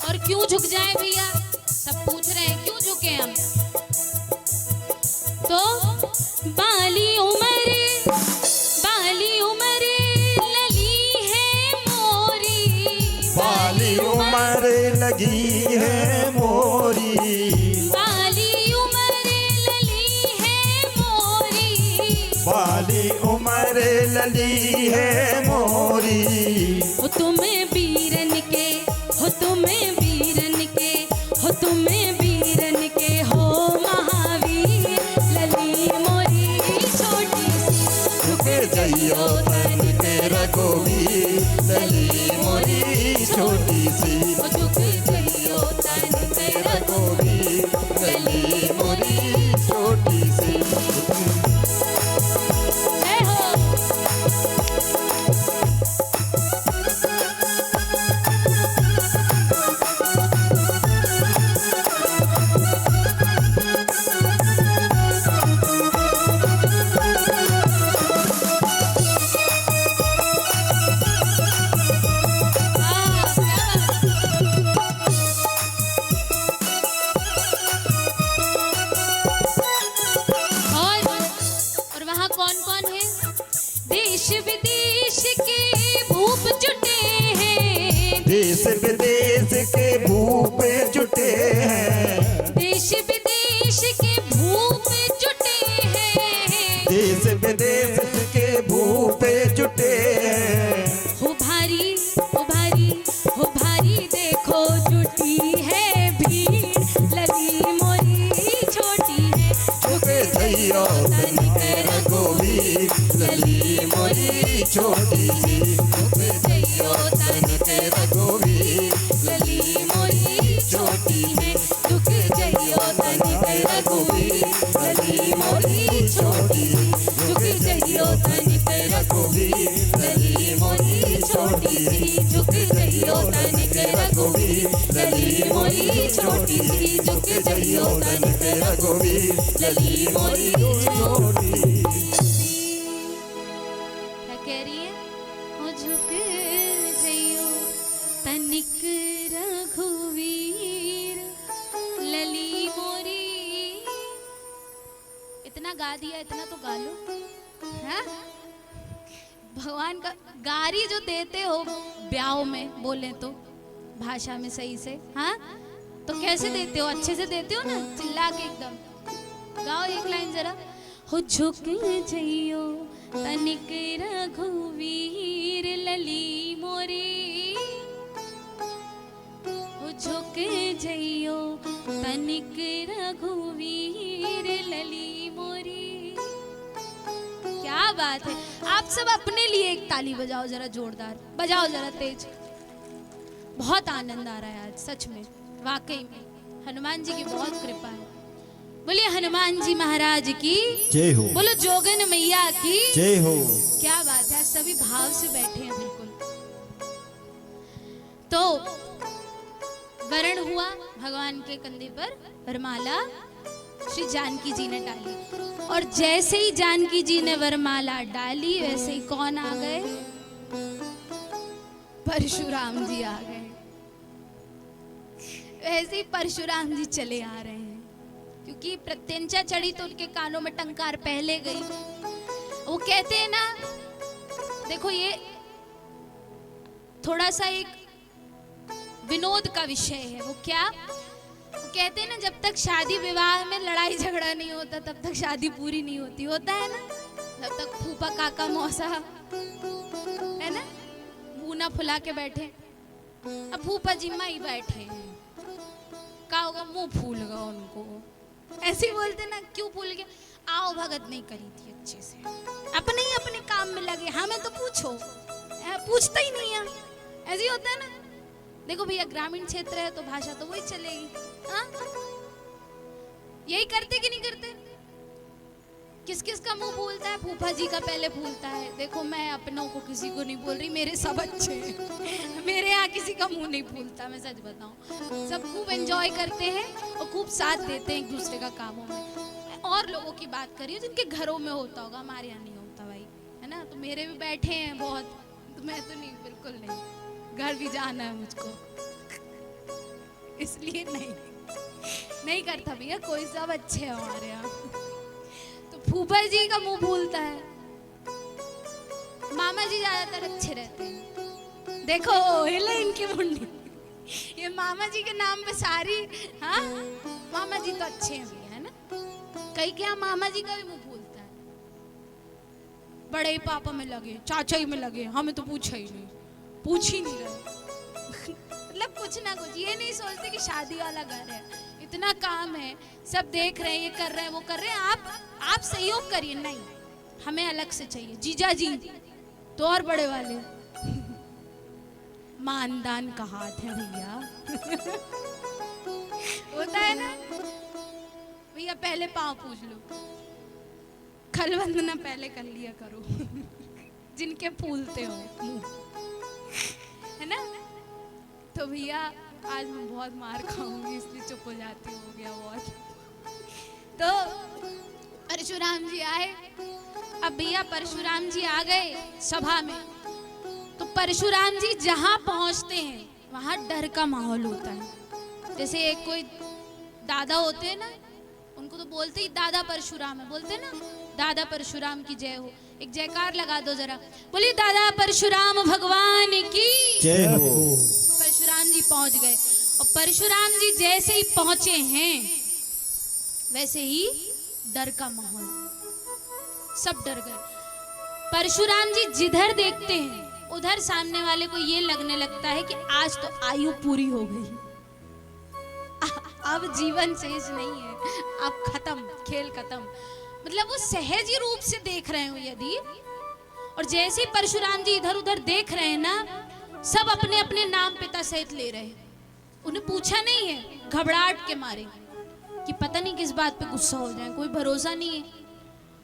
और क्यों झुक जाए भैया, सब पूछ रहे हैं क्यों झुके हम। तो बाली उमर लली है मोरी बाली उम्र लगी है मोरी बाली उमर लली है मोरी बाली उम्र लली है मोरी हो तुम्हें बीरन के हो तुम्हें बीरन के हो तुम्हें बीरन के हो महावीर लली मोरी छोटी सी झुके जइयो तन के रघुवीर लली मोरी छोटी सी ओ झुक जइयो तन पे रघुवीर लली मोरी छोटी सी जय हो। और वहाँ कौन कौन है, देश विदेश के भूप जुटे हैं देश विदेश के भूप जुटे हैं देश विदेश के भूप जुटी है भीड़, लली मोरी छोटी है, झुक जइयो तनिक रघुवीर, लली मोरी छोटी सी। झुक जइयो तनिक रघुवीर, लली मोरी छोटी है। झुक जइयो तनिक रघुवीर, लली मोरी छोटी सी। झुक जइयो तनिक रघुवीर, लली मोरी छोटी सी। झुक जइयो तनिक रघुवीर, लली मोरी छोटी सी। झुक जइयो तनिक रघुवीर, लली मोरी छोटी सी। क्या कह रही है? ओ झुक जइयो तनिक रघुवीर, लली मोरी। इतना गा दिया, इतना तो गा लो। हाँ? भगवान का गारी जो देते हो ब्याह में, बोले तो भाषा में सही से, हाँ तो कैसे देते हो? अच्छे से देते हो ना, चिल्ला के एकदम। गाओ एक लाइन जरा। हो झुक जइयो तनिक रघुवीर, लली मोरी। हो झुक जइयो तनिक रघुवीर, लली मोरी। क्या बात है! आप सब अपने लिए एक ताली बजाओ जरा, जोरदार बजाओ जरा, तेज। बहुत आनंद आ रहा है आज सच में, वाकई में हनुमान जी की बहुत कृपा है। बोलिए हनुमान जी महाराज की जय हो। बोलो जोगन मैया की जय हो। क्या बात है, सभी भाव से बैठे हैं बिल्कुल। तो वरण हुआ भगवान के कंधे पर, वरमाला श्री जानकी जी ने डाली, और जैसे ही जानकी जी ने वरमाला डाली वैसे ही कौन आ गए? परशुराम जी आ गए। वैसे ही परशुराम जी चले आ रहे हैं, क्योंकि प्रत्यंचा चढ़ी तो उनके कानों में टंकार पहले गई। वो कहते हैं ना, देखो ये थोड़ा सा एक विनोद का विषय है। वो क्या? वो कहते हैं ना, जब तक शादी विवाह में लड़ाई झगड़ा नहीं होता तब तक शादी पूरी नहीं होती। होता है ना, जब तक फूफा काका मौसा है ना मुंह फुला के बैठे, अब फूफा जिम्मा ही बैठे हैं, क्या होगा? मुंह फूल गया उनको। ऐसे ही बोलते ना, क्यों फूल गया? आओ भगत नहीं करी थी अच्छे से, अपने ही अपने काम में लगे, हमें तो पूछो, पूछता ही नहीं है। ऐसे ही होता है ना। देखो भैया, ग्रामीण क्षेत्र है तो भाषा तो वही चलेगी। हाँ? यही करते कि नहीं करते? किस किस का मुंह फूलता है? फूफा जी का पहले फूलता है। देखो मैं अपनों को किसी को नहीं बोल रही, मेरे सब अच्छे हैं, मेरे यहाँ किसी का मुंह नहीं फूलता, मैं सच बताऊं। सब खूब एंजॉय करते हैं और खूब साथ देते हैं एक दूसरे का कामों में। मैं और लोगों की बात कर रही हूँ जिनके घरों में होता होगा, हमारे यहाँ नहीं होता भाई, है ना। तो मेरे भी बैठे हैं बहुत, तो मैं तो नहीं, बिल्कुल नहीं, घर भी जाना है मुझको, इसलिए नहीं करता भैया कोई, सब अच्छे हैं हमारे यहाँ। तो फूफा जी का मुंह फूलता है, मामा जी ज्यादातर अच्छे रहते हैं। देखो हिले इनकी मुंडी, ये मामा जी के नाम पे सारी, हाँ मामा जी तो अच्छे हैं भैया, है ना। कई क्या मामा जी का भी मुंह फूलता है, बड़े पापा में लगे, चाचा ही में लगे, हमें तो पूछा ही नहीं, पूछ ही नहीं रहे। मतलब कुछ ना कुछ, ये नहीं सोचते कि शादी वाला घर है, इतना काम है, सब देख रहे हैं, ये कर रहे हैं, वो कर रहे हैं, आप सहयोग करिए। नहीं, हमें अलग से चाहिए। जीजा जी तो और बड़े वाले, मानदान का हाथ है भैया। होता है ना भैया, पहले पाँव पूछ लो, खल वंदना पहले कर लिया करो। जिनके फूलते हो मुंह, है ना। तो भैया आज मैं बहुत मार खाऊंगी, इसलिए चुप हो जाती हूँ, हो गया बहुत। तो परशुराम जी आए। अब भैया परशुराम जी आ गए सभा में, तो परशुराम जी जहां पहुंचते हैं वहां डर का माहौल होता है। जैसे एक कोई दादा होते हैं ना, उनको तो बोलते ही दादा परशुराम है, बोलते हैं ना दादा परशुराम की जय हो। एक जयकार लगा दो जरा, बोलिए दादा परशुराम भगवान की जय हो। परशुराम जी पहुंच गए, और परशुराम जी जैसे ही पहुंचे हैं वैसे ही डर का माहौल, सब डर गए। परशुराम जी जिधर देखते हैं उधर सामने वाले को ये लगने लगता है कि आज तो आयु पूरी हो गई, अब जीवन शेष नहीं है, अब खत्म, खेल खत्म। मतलब वो सहज रूप से देख रहे हो यदि, और जैसे ही परशुराम जी इधर उधर देख रहे हैं ना, सब अपने अपने नाम पिता सहित ले रहे हैं। उन्हें पूछा नहीं है, घबराहट के मारे कि पता नहीं किस बात पे गुस्सा हो जाए, कोई भरोसा नहीं है,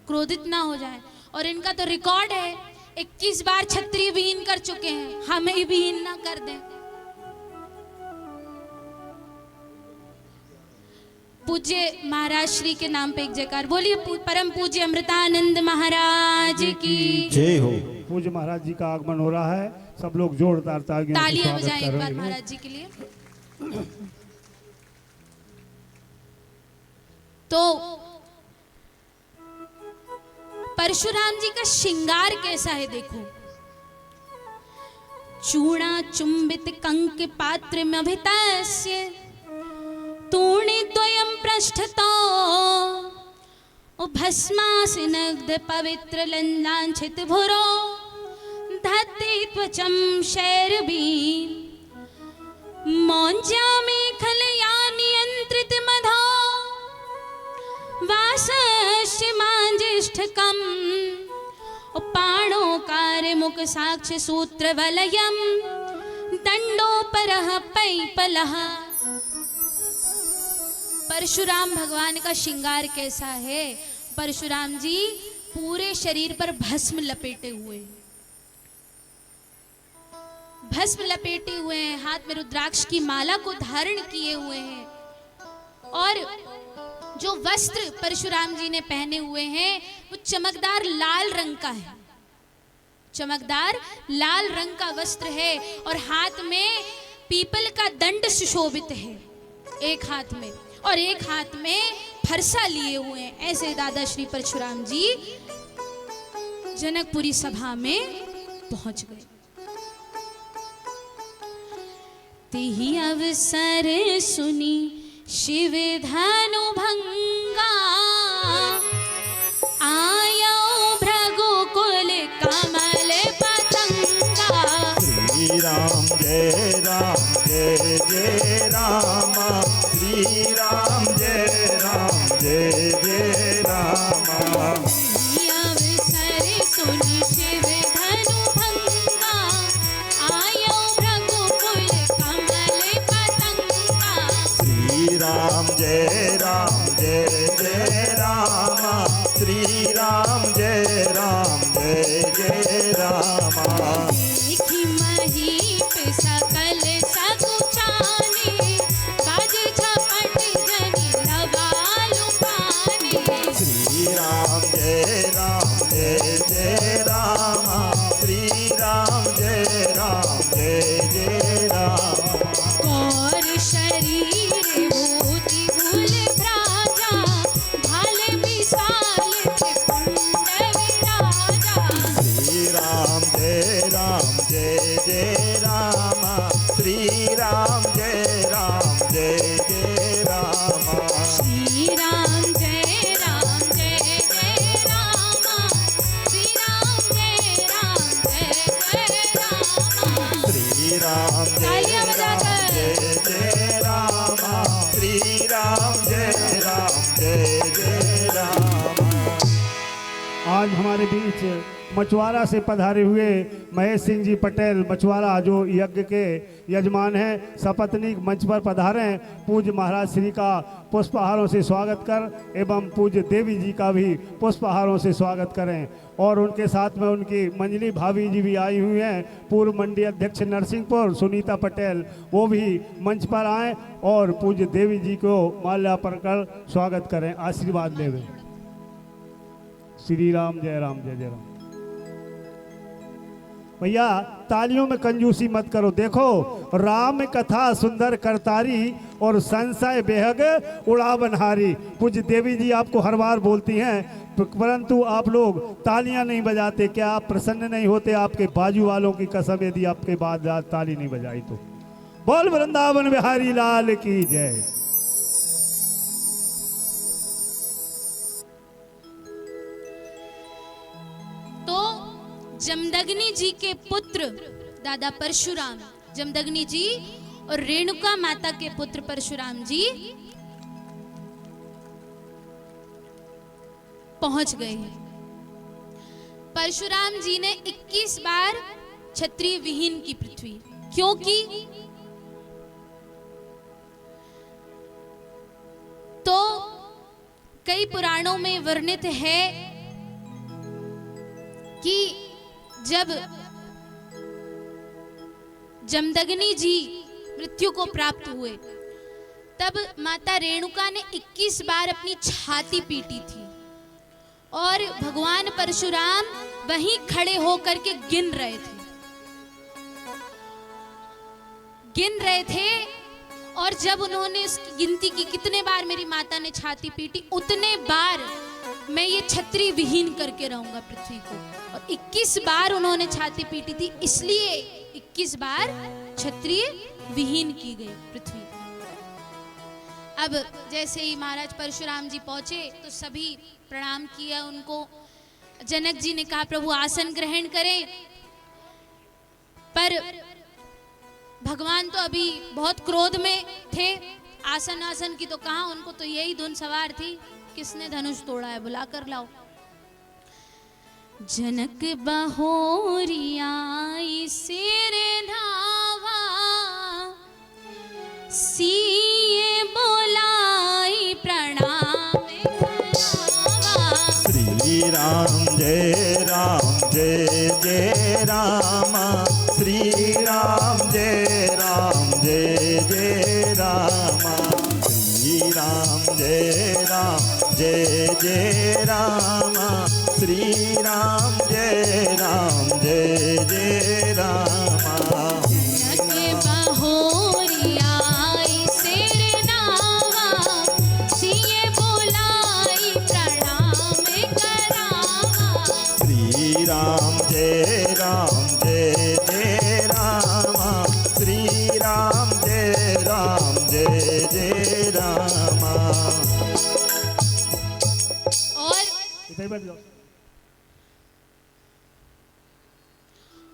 क्रोधित ना हो जाए। और इनका तो रिकॉर्ड है, 21 बार क्षत्रिय विहीन कर चुके हैं, हमें ही विहीन ना कर दें। पूज्य महाराज श्री के नाम पे एक जयकार बोलिए। परम पूज्य अमृतानंद महाराज की जय हो। पूज्य महाराज जी का आगमन हो रहा है, सब लोग जोरदार तालियां बजाएं एक बार महाराज जी के लिए। तो परशुराम जी का श्रृंगार कैसा है देखो। चूड़ा चुंबित कंक पात्र में अभितस्य तूणे द्वयं पृष्ठतो भस्मासनग्ध पवित्र लांछित भुरो धत्ते त्वचं शैरबीं मौंज्या मेखलया नियंत्रित मधो वासस्य मांजिष्ठकम् पाणोकार मुख साक्ष सूत्र वलयम् दंडोपरः पैपलः। परशुराम भगवान का श्रृंगार कैसा है। परशुराम जी पूरे शरीर पर भस्म लपेटे हुए, भस्म लपेटे हुए हैं, हाथ में रुद्राक्ष की माला को धारण किए हुए हैं, और जो वस्त्र परशुराम जी ने पहने हुए हैं वो चमकदार लाल रंग का है, चमकदार लाल रंग का वस्त्र है, और हाथ में पीपल का दंड सुशोभित है एक हाथ में, और एक हाथ में फरसा लिए हुए हैं। ऐसे दादा श्री परशुराम जी जनकपुरी सभा में पहुंच गए। तिहि अवसर सुनी शिव धनु भंगा आयो भृगुकुल कमल पतंगा। श्री राम जय राम जय जय रामा, श्री राम जय राम जय जय रामा। तिहि अवसर सुनी शिव धनु भंगा आयो भृगुकुल कमल पतंगा। श्री राम जय जय रामा, श्री राम जय जय रामा। देखी महीप सकल सकुचाने बाज झपट जनि लवालु पाने। श्री राम जय जय रामा, श्री राम जय जय रामा। कौर शरीर भूति भूल भ्राजा भाल विशाल त्रिपुंड विराजा। श्री राम जय जय रामा, श्री राम जय जय रामा। श्री राम जय जय रामा, श्री राम जय जय रामा। श्री राम तालियां बजाकर। जय रामा, श्री राम जय जय रामा। आज हमारे बीच मछुआरा से पधारे हुए महेश सिंह जी पटेल मछुआरा, जो यज्ञ के यजमान हैं, सपत्नीक मंच पर पधारे हैं। पूज्य महाराज श्री का पुष्पहारों से स्वागत कर एवं पूज्य देवी जी का भी पुष्पहारों से स्वागत करें। और उनके साथ में उनकी मंजली भाभी जी भी आई हुई हैं, पूर्व मंडी अध्यक्ष नरसिंहपुर सुनीता पटेल, वो भी मंच पर आएँ और पूज्य देवी जी को माल्यार्पण कर स्वागत करें, आशीर्वाद लेवें। श्री राम जय जय राम। भैया तालियों में कंजूसी मत करो। देखो, राम कथा सुंदर करतारी और संशय बेहग उड़ावनहारी। पूज्य देवी जी आपको हर बार बोलती हैं, परंतु आप लोग तालियां नहीं बजाते। क्या आप प्रसन्न नहीं होते? आपके बाजू वालों की कसम, यदि आपके बाद ताली नहीं बजाई तो। बोल वृंदावन बिहारी लाल की जय। जमदग्नि जी के पुत्र दादा परशुराम, जमदग्नि जी और रेणुका माता के पुत्र परशुराम जी पहुंच गए हैं। परशुराम जी ने 21 बार क्षत्रिय विहीन की पृथ्वी, क्योंकि तो कई पुराणों में वर्णित है कि जब जमदग्नि जी मृत्यु को प्राप्त हुए तब माता रेणुका ने 21 बार अपनी छाती पीटी थी और भगवान परशुराम वहीं खड़े होकर के गिन रहे थे और जब उन्होंने इसकी गिनती की कितने बार मेरी माता ने छाती पीटी, उतने बार मैं ये क्षत्रिय विहीन करके रहूंगा पृथ्वी को। और 21 बार उन्होंने छाती पीटी थी, इसलिए 21 बार क्षत्रिय विहीन की गई पृथ्वी। अब जैसे ही महाराज परशुराम जी पहुंचे तो सभी प्रणाम किया उनको। जनक जी ने कहा प्रभु आसन ग्रहण करें, पर भगवान तो अभी बहुत क्रोध में थे। आसन की तो कहा, उनको तो यही धुन सवार थी, किसने धनुष तोड़ा है बुला कर लाओ। जनक बहोरियाई सिर धावा, सीए बोलाई प्रणाम करावा। श्री राम जय जय रामा, श्री राम जय जय रामा, श्री राम जय जय रामा, श्री राम जय जय रामा। जनक बहोरियाई सिर नावा, सीए बोलाई प्रणाम करावा। श्री राम जय रामा, श्री राम जय रामा।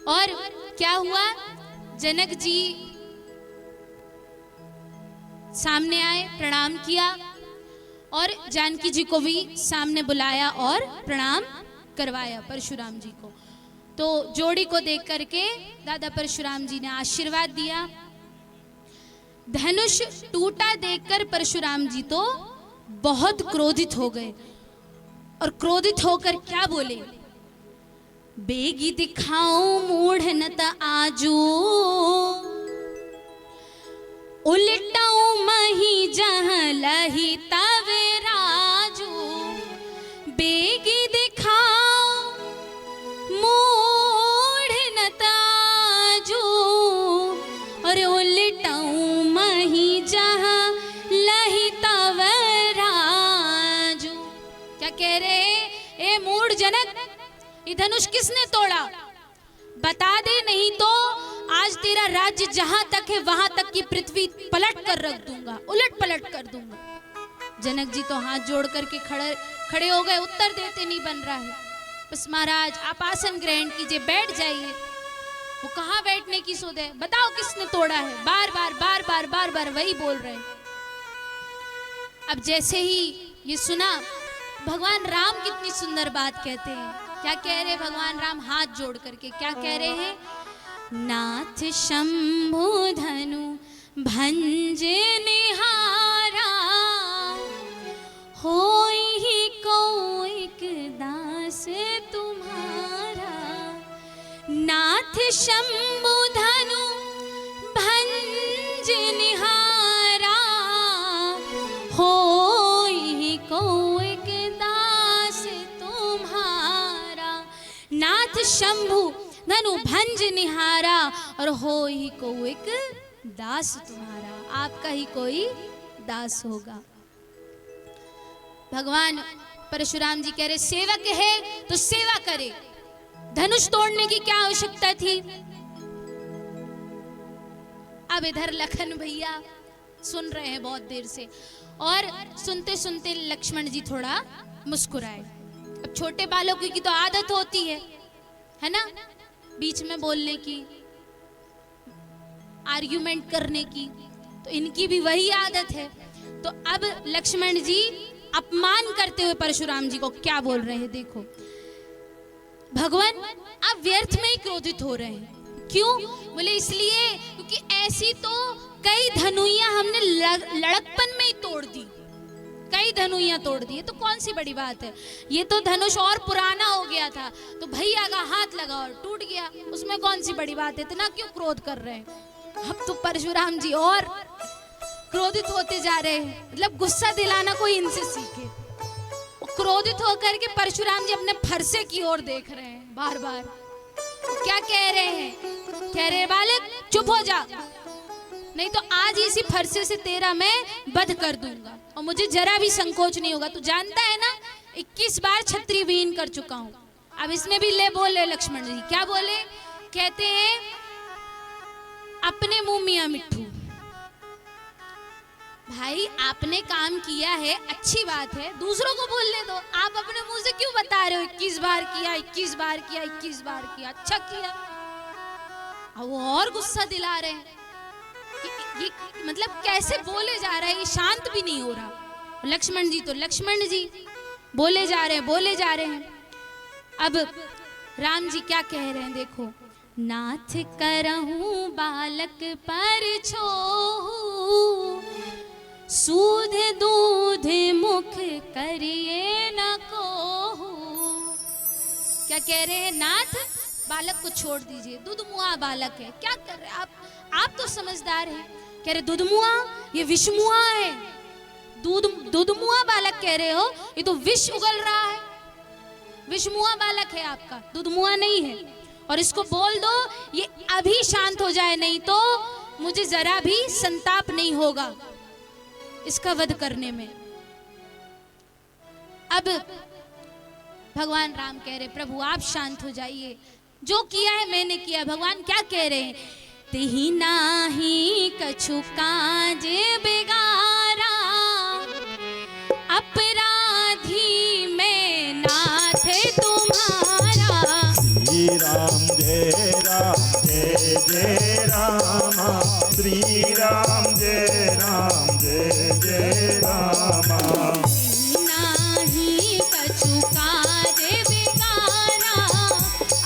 और क्या हुआ, जनक जी सामने आए, प्रणाम किया और जानकी जी को भी सामने बुलाया और प्रणाम करवाया परशुराम जी को। तो जोड़ी को देख करके दादा परशुराम जी ने आशीर्वाद दिया। धनुष टूटा देखकर परशुराम जी तो बहुत क्रोधित हो गए और क्रोधित होकर क्या बोले, बेगी दिखाओ मूढ़ न त आजू, उलटाऊ मही जहाँ लही तवे राजू। बेगी दिखाओ मूढ़ न त आजू, और उलटाऊ मही जहाँ लही तवे राजू। क्या कह रहे, ए मूढ़ जनक, ये धनुष किसने तोड़ा, बता दे, नहीं तो आज तेरा राज्य जहां तक है वहां तक की पृथ्वी पलट कर रख दूंगा, उलट पलट कर दूंगा। जनक जी तो हाथ जोड़ करके खड़े हो गए, उत्तर देते नहीं बन रहा है। बस महाराज आप आसन ग्रहण कीजिए, बैठ जाइए। वो कहाँ बैठने की सोच है, बताओ किसने तोड़ा है, बार बार वही बोल रहे हैं। अब जैसे ही ये सुना, भगवान राम कितनी सुंदर बात कहते हैं। क्या कह रहे भगवान राम, हाथ जोड़ करके क्या कह रहे हैं, नाथ शंभु धनु भंज निहारा, होई ही कोइक दास तुम्हारा। नाथ शंभु धनु भंज निहारा, होई ही कोइक दास तुम्हारा। नाथ शंभु धनु भंज निहारा, और हो ही को एक दास तुम्हारा, आपका ही कोई दास होगा। भगवान परशुराम जी कह रहे, सेवक है तो सेवा करे, धनुष तोड़ने की क्या आवश्यकता थी। अब इधर लखन भैया सुन रहे हैं बहुत देर से, और सुनते सुनते लक्ष्मण जी थोड़ा मुस्कुराए। अब छोटे बालकों की तो आदत होती है, है ना, बीच में बोलने की, आर्ग्यूमेंट करने की, तो इनकी भी वही आदत है। तो अब लक्ष्मण जी अपमान करते हुए परशुराम जी को क्या बोल रहे हैं, देखो, भगवान आप व्यर्थ में ही क्रोधित हो रहे हैं। क्यों? बोले इसलिए क्योंकि ऐसी तो कई धनुइयां हमने लड़कपन में ही तोड़ दी, कई धनुइयां तोड़ दी, तो कौन सी बड़ी बात है, ये तो धनुष और पुराना हो गया था, तो भैया का हाथ लगा और टूट गया, उसमें कौन सी बड़ी बात है, इतना क्यों क्रोध कर रहे हैं। अब तो परशुराम जी और क्रोधित होते जा रहे हैं, मतलब गुस्सा दिलाना कोई इनसे सीखे। क्रोधित होकर के परशुराम जी अपने फरसे की ओर देख रहे हैं बार बार। क्या कह रहे हैं, कह रहे बालक चुप हो जा, नहीं तो आज इसी फरसे से तेरा मैं वध कर दूंगा और मुझे जरा भी संकोच नहीं होगा। तू जानता है ना 21 बार छत्री विहीन कर चुका हूं। अब इसमें भी ले बोले लक्ष्मण जी, क्या बोले, कहते हैं अपने मुंह मियां मिट्ठू। भाई आपने काम किया है, अच्छी बात है, दूसरों को बोलने दो, आप अपने मुंह से क्यों बता रहे हो 21 बार किया, 21 बार किया, 21 बार किया, अच्छा किया। अब वो और गुस्सा दिला रहे हैं कि ये मतलब कैसे बोले जा रहा है, ये शांत भी नहीं हो रहा। लक्ष्मण जी तो लक्ष्मण जी बोले जा रहे हैं, बोले जा रहे हैं। अब राम जी क्या कह रहे हैं, देखो, नाथ करहूं बालक पर छोहू, सूध दूध मुख करिए न कोहू। क्या कह रहे हैं, नाथ बालक को छोड़ दीजिए, दुधमुआ बालक है, क्या कर रहे हैं आप तो समझदार हैं। कह रहे दुधमुआ, ये विषमुआ है, दुधमुआ बालक कह रहे हो, ये तो विष उगल रहा है, विषमुआ बालक है आपका, दुधमुआ नहीं है। और इसको बोल दो ये अभी शांत हो जाए, नहीं तो मुझे जरा भी संताप नहीं होगा इसका वध करने में। अब भगवान राम कह रहे प्रभु आप शांत हो जाइए, जो किया है मैंने किया। भगवान क्या कह रहे हैं, तिहि नाही कछु काज बिगारा, अपराधी में नाथ तुम्हारा। श्री राम जय राम जय जय रामा, श्री राम जय राम जय जय रामा। नाही कछु काज बिगारा,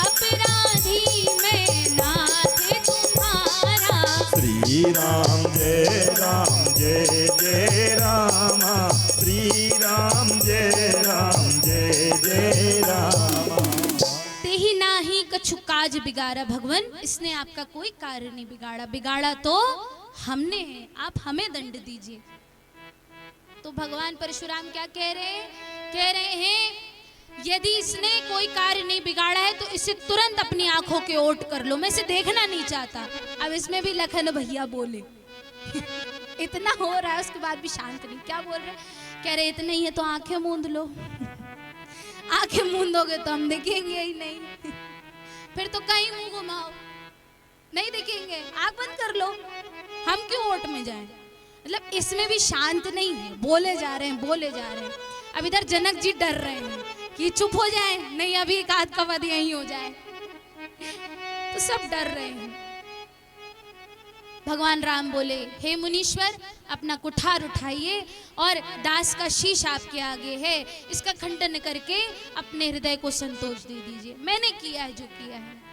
अपराधी में नाथ तुम्हारा। श्री राम जय जय रामा, श्री राम जय जय रामा। तेहि नाही कछु काज बिगाड़ा, भगवान इसने आपका कोई कार्य नहीं बिगाड़ा, बिगाड़ा तो हमने है, आप हमें दंड दीजिए। तो भगवान परशुराम क्या कह रहे हैं, कह रहे हैं यदि इसने कोई कार्य नहीं बिगाड़ा है तो इसे तुरंत अपनी आंखों के ओट कर लो, मैं इसे देखना नहीं चाहता। अब इसमें भी लखन भैया बोले इतना हो रहा है उसके बाद भी शांत नहीं। क्या बोल रहे, कह रहे इतना ही है तो आंखें मूंद लो आंखें मूंदोगे तो हम देखेंगे ही नहीं फिर तो कहीं मुंह घुमाओ, नहीं देखेंगे, आंख बंद कर लो, हम क्यों ओट में जाएं। मतलब इसमें भी शांत नहीं है, बोले जा रहे हैं, बोले जा रहे हैं। अब इधर जनक जी डर रहे हैं कि चुप हो जाए, नहीं अभी एक आध का वध यहीं हो जाए, तो सब डर रहे हैं। भगवान राम बोले हे मुनीश्वर अपना कुठार उठाइए और दास का शीश आपके आगे है, इसका खंडन करके अपने हृदय को संतोष दे दीजिए, मैंने किया है जो किया है।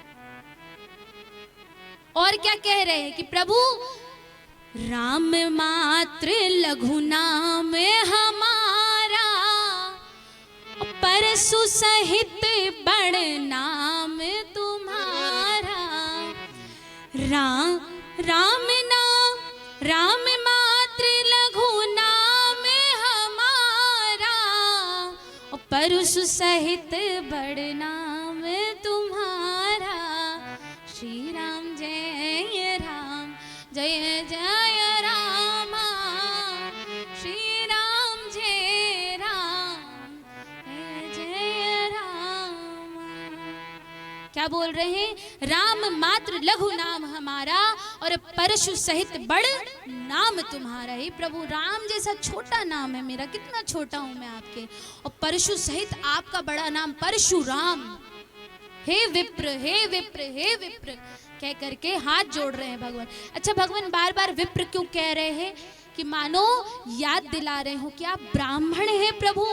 और क्या कह रहे हैं कि प्रभु राम मात्र लघु नाम हमारा, परसु सहित बड़ नाम तुम्हारा। राम मात्र लघु नाम हमारा, परसु सहित बड़ नाम तुम्हारा। श्री राम जय राम जय जय रामा, श्री राम जय राम जय जय रामा। क्या बोल रहे हैं, राम मात्र लघु नाम हमारा और परशु सहित बड़ नाम तुम्हारा। ही प्रभु राम जैसा छोटा नाम है मेरा, कितना छोटा हूं मैं आपके, और परशु सहित आपका बड़ा नाम परशुराम। हे विप्र हे विप्र हे विप्र कह करके हाथ जोड़ रहे हैं भगवान। अच्छा, भगवान बार बार विप्र क्यों कह रहे हैं? कि मानो याद दिला रहे हो कि आप ब्राह्मण हैं प्रभु,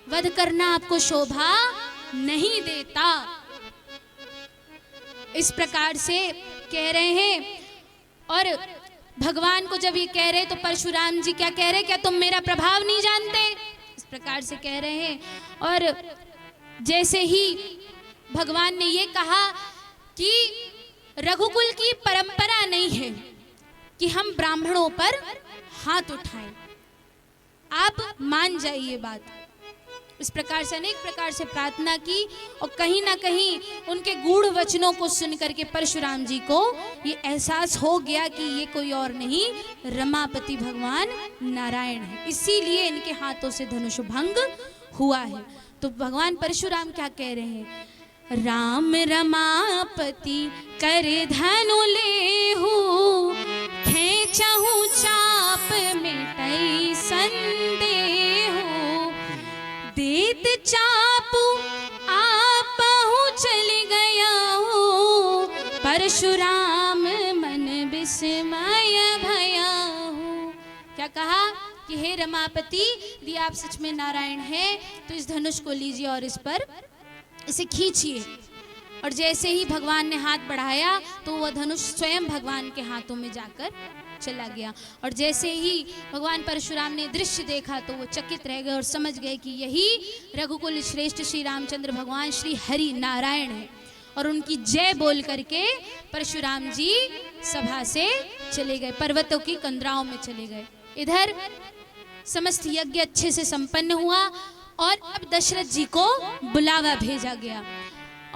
वध करना आपको शोभा नहीं देता। इस प्रकार से कह रहे हैं। और भगवान को जब ये कह रहे तो परशुराम जी क्या कह रहे? क्या तुम मेरा प्रभाव नहीं जानते? इस प्रकार से कह रहे हैं। और जैसे ही भगवान ने ये कहा कि रघुकुल की परंपरा नहीं है कि हम ब्राह्मणों पर हाथ उठाएं, आप मान जाइए बात। इस प्रकार से अनेक प्रकार से प्रार्थना की और कहीं ना कहीं उनके गूढ़ वचनों को सुनकर के परशुराम जी को ये एहसास हो गया कि ये कोई और नहीं, रमापति भगवान नारायण है। इसीलिए इनके हाथों से धनुष भंग हुआ है। तो भगवान परशुराम क्या कह रहे हैं? राम रमापति कर धनु लेहु, खेचहु चाप मिटई संदेहु, देत चापू आपहु चल गया हूँ, परशुराम मन विस्मय भया हूँ। क्या कहा कि हे रमापति, यदि आप सच में नारायण हैं तो इस धनुष को लीजिए और इस पर इसे खींचिए। और जैसे ही भगवान ने हाथ बढ़ाया तो वह धनुष स्वयं भगवान के हाथों में जाकर चला गया। और जैसे ही भगवान परशुराम ने दृश्य देखा तो वो चकित रह गए और समझ गए कि यही रघुकुल श्रेष्ठ श्री रामचंद्र भगवान श्री हरि नारायण है। और उनकी जय बोल करके परशुराम जी सभा से चले गए, पर्वतों की कंदराओं में चले गए। इधर समस्त यज्ञ अच्छे से संपन्न हुआ और अब दशरथ जी को बुलावा भेजा गया।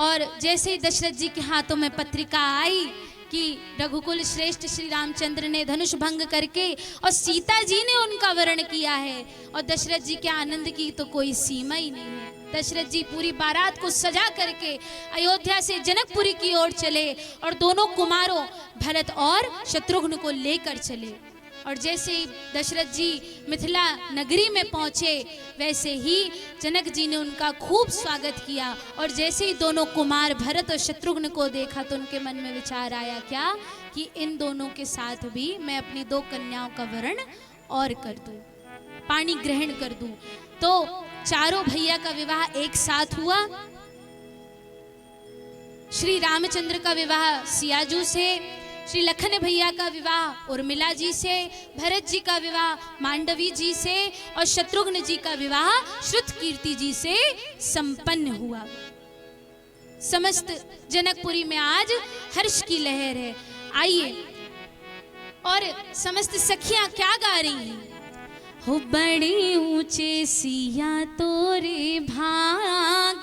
और जैसे ही दशरथ जी के हाथों में पत्रिका आई कि रघुकुल श्रेष्ठ श्री रामचंद्र ने धनुष भंग करके और सीता जी ने उनका वरण किया है, और दशरथ जी के आनंद की तो कोई सीमा ही नहीं है। दशरथ जी पूरी बारात को सजा करके अयोध्या से जनकपुरी की ओर चले और दोनों कुमारों भरत और शत्रुघ्न को लेकर चले। और जैसे ही दशरथ जी मिथिला नगरी में पहुंचे वैसे ही जनक जी ने उनका खूब स्वागत किया। और जैसे ही दोनों कुमार भरत और शत्रुघ्न को देखा तो उनके मन में विचार आया क्या कि इन दोनों के साथ भी मैं अपनी 2 कन्याओं का वरण और कर दूं, पानी ग्रहण कर दूं। तो चारों भैया का विवाह एक साथ हुआ। श्री रामचंद्र का विवाह सियाजू से, श्री लखन भैया का विवाह उर्मिला जी से, भरत जी का विवाह मांडवी जी से और शत्रुघ्न जी का विवाह श्रुतकीर्ति जी से संपन्न हुआ। समस्त जनकपुरी में आज हर्ष की लहर है। आइए, और समस्त सखियां क्या गा रही हैं? हो बड़े ऊंचे सिया तोरे भाग,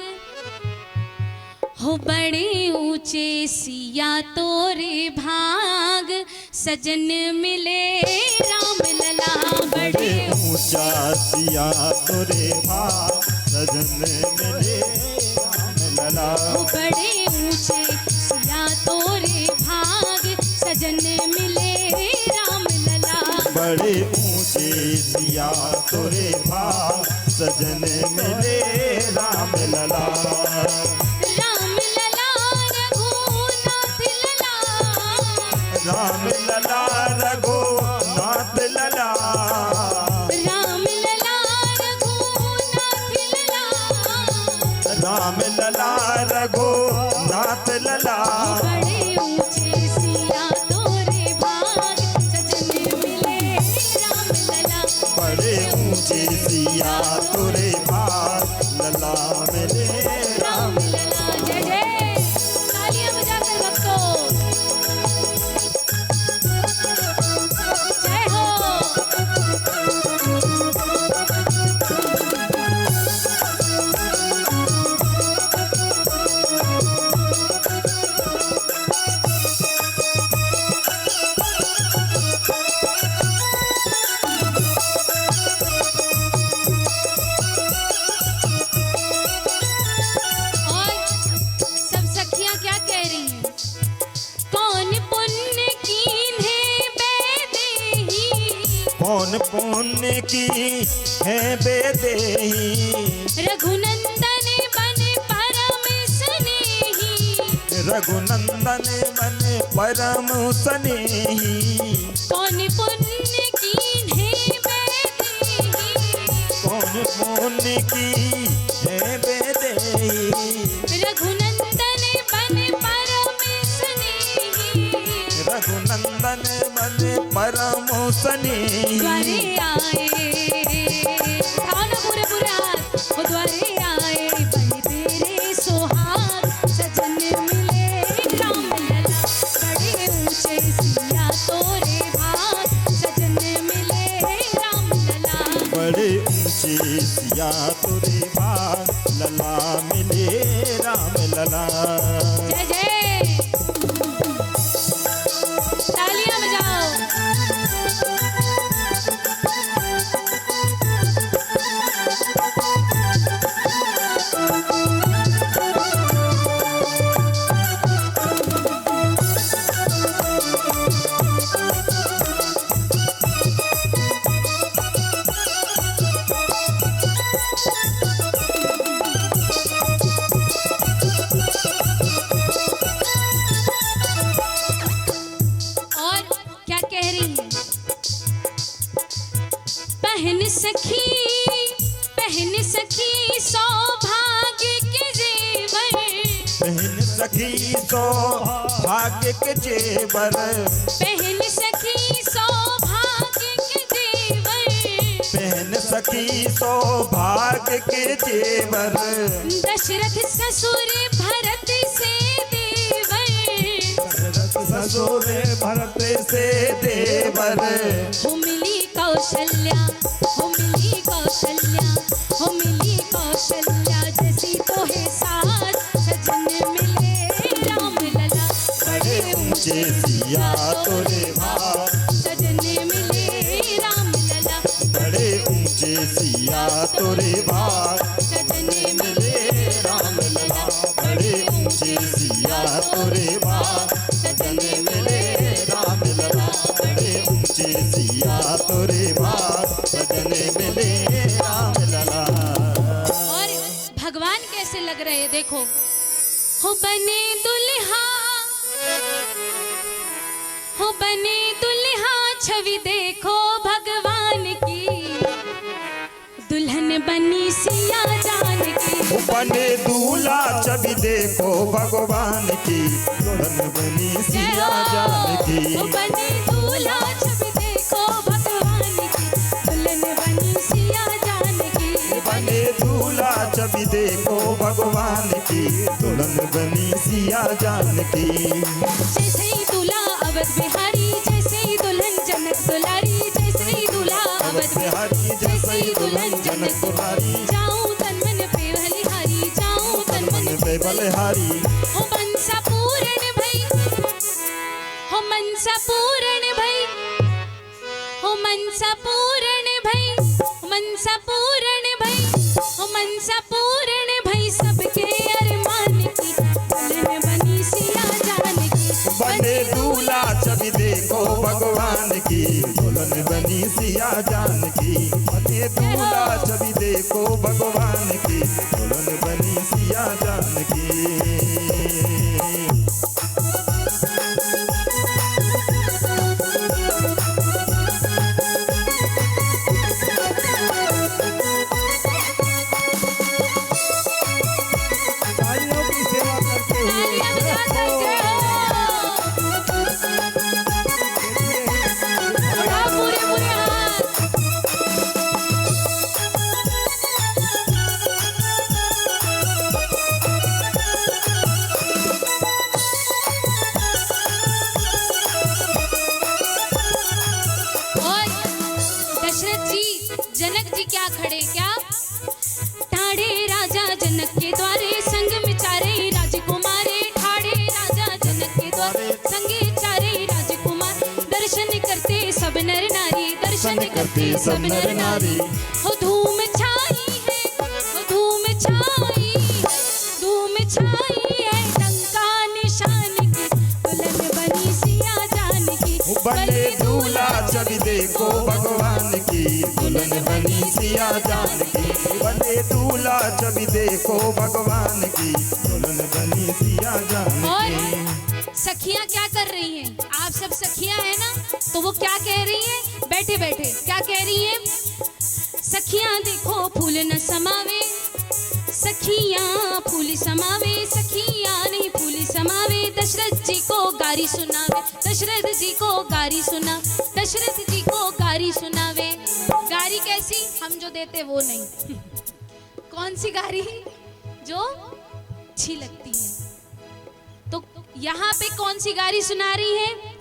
हो बड़े ऊंचे सिया तोरे भाग, सजन मिले राम लला। बड़े ऊंचा सिया तोरे भाग, सजन मिले राम लला। हो बड़े ऊंचे सिया तोरे भाग, सजन मिले राम लला। बड़े ऊंचे सिया तोरे भाग, सजन मिले राम लला। राम लला रघुनाथ लला, राम लला रघुनाथ लला, राम लला रघुनाथ लला। बड़े ऊंचे सिया तोरे भाग, सजन मिले राम लला। बड़े ऊंचे सिया तोरे भाग, लला मिले राम लला। जय जय, तालियां बजाकर भक्तों, जय हो। कौन पुण्य की है बेदेही, रघुनंदन बन परम स्नेही। रघुनंदन मन परम स्नेही। कौन पुण्य कीन्हे मैं देही, कौन पुण्य की है बेदेही। रघुनंदन बन परम स्नेही, रघुनंदन मन परम स्नेही। द्वारे आए था न बुरे बुरात, वो द्वारे आए बड़े तेरे सोहाग। सजन मिले राम लला, बड़े ऊंचे सिया तोरे भाग। सजन मिले राम लला, बड़े ऊंचे सिया तुरे भाग। लला मिले राम लला। जय जय, तालियां बजाओ। और क्या कह रही है? पहन सखी सौभाग्य के जेवर। पहन सखी सौभाग्य के जेवर। पहन सखी सौभाग्य के जेवर। पहन सखी सौभाग्य के जेवर। दशरथ ससुर भरत से देवर। ससुर भरत से देवर। हो मिली कौशल्या, हो मिली कौशल्या, हो मिली कौशल्या जैसी तो है साथ। सजन मिले राम लला, बड़े ऊंचे सिया तोरे भाग। सजन मिले राम लला, बड़े ऊंचे सिया तोरे भाग। सजन मिले राम लला। बड़े ऊंचे सिया तोरे भाग। सजन मिले राम लला। बड़े ऊंचे सिया तोरे भाग। सजन मिले राम लला। और भगवान कैसे लग रहे हैं देखो। हो बने दुल्हा, हो बने दुल्हा छवि देखो भगवान की। दुल्हन बनी सिया जान की। बने दूल्हा छवि देखो भगवान की। दुल्हन बनी सिया जान की। हो बने दूल्हा छवि देखो भगवान की। दुल्हन बनी सिया जान की। बने दूल्हा छवि देखो भगवान की। दुल्हन बनी सिया जान की। जैसे ही दूल्हा अवध बिहारी, जैसे ही दुल्हन जनक दुलारी। जैसे ही दूल्हा अवध बिहारी, जैसे ही दुल्हन जनक दुलारी। जाऊं तन मन पे बलिहारी, जाऊं तन मन पे बलिहारी। हो मनसा पूर्ण भई, हो मनसा पूर्ण भई, हो मनसा पूर्ण भई, मनसा पूर्ण भई, हो मनसा पूर्ण भई। सबके अरमान की दुल्हन बनी सिया जान की। बने दूल्हा छवि देखो भगवान की। दुल्हन बनी सिया जान की। बने दूल्हा छवि देखो भगवान की। दुल्हन बनी सिया जान की। तालियों की सेवा करते हुए तालियां बजाकर जय हो। उठाओ पूरे पूरे हाथ। और दशरथ जी, जनक जी क्या खड़े, क्या ठाड़े राजा जनक के द्वारे। संग में चारे राजकुमारे। ठाड़े राजा जनक के द्वारे, संगे चारे राजकुमार। दर्शन करते सब नर नारी, दर्शन करते सब नर नारी। हो धूम छाई है, हो धूम छाई, धूम छाई है लंका निशान की। दुल्हन बनी सिया जान की। बने दूल्हा छवि देखो भगवान की। दुल्हन बनी सिया जान की। बने दूल्हा छवि देखो भगवान की। दुल्हन बनी सिया जान और की। क्या कह रही है, बैठे बैठे क्या कह रही है, सखियां देखो फूल न समावे, सखियां फूल समावे, सखियां नहीं फूल समावे, दशरथ जी को गारी सुनावे, दशरथ जी को गारी सुना, दशरथ जी को गारी सुनावे। गारी कैसी, हम जो देते वो नहीं। कौन सी गारी, जो अच्छी लगती है। तो यहाँ पे कौन सी गारी सुना रही है,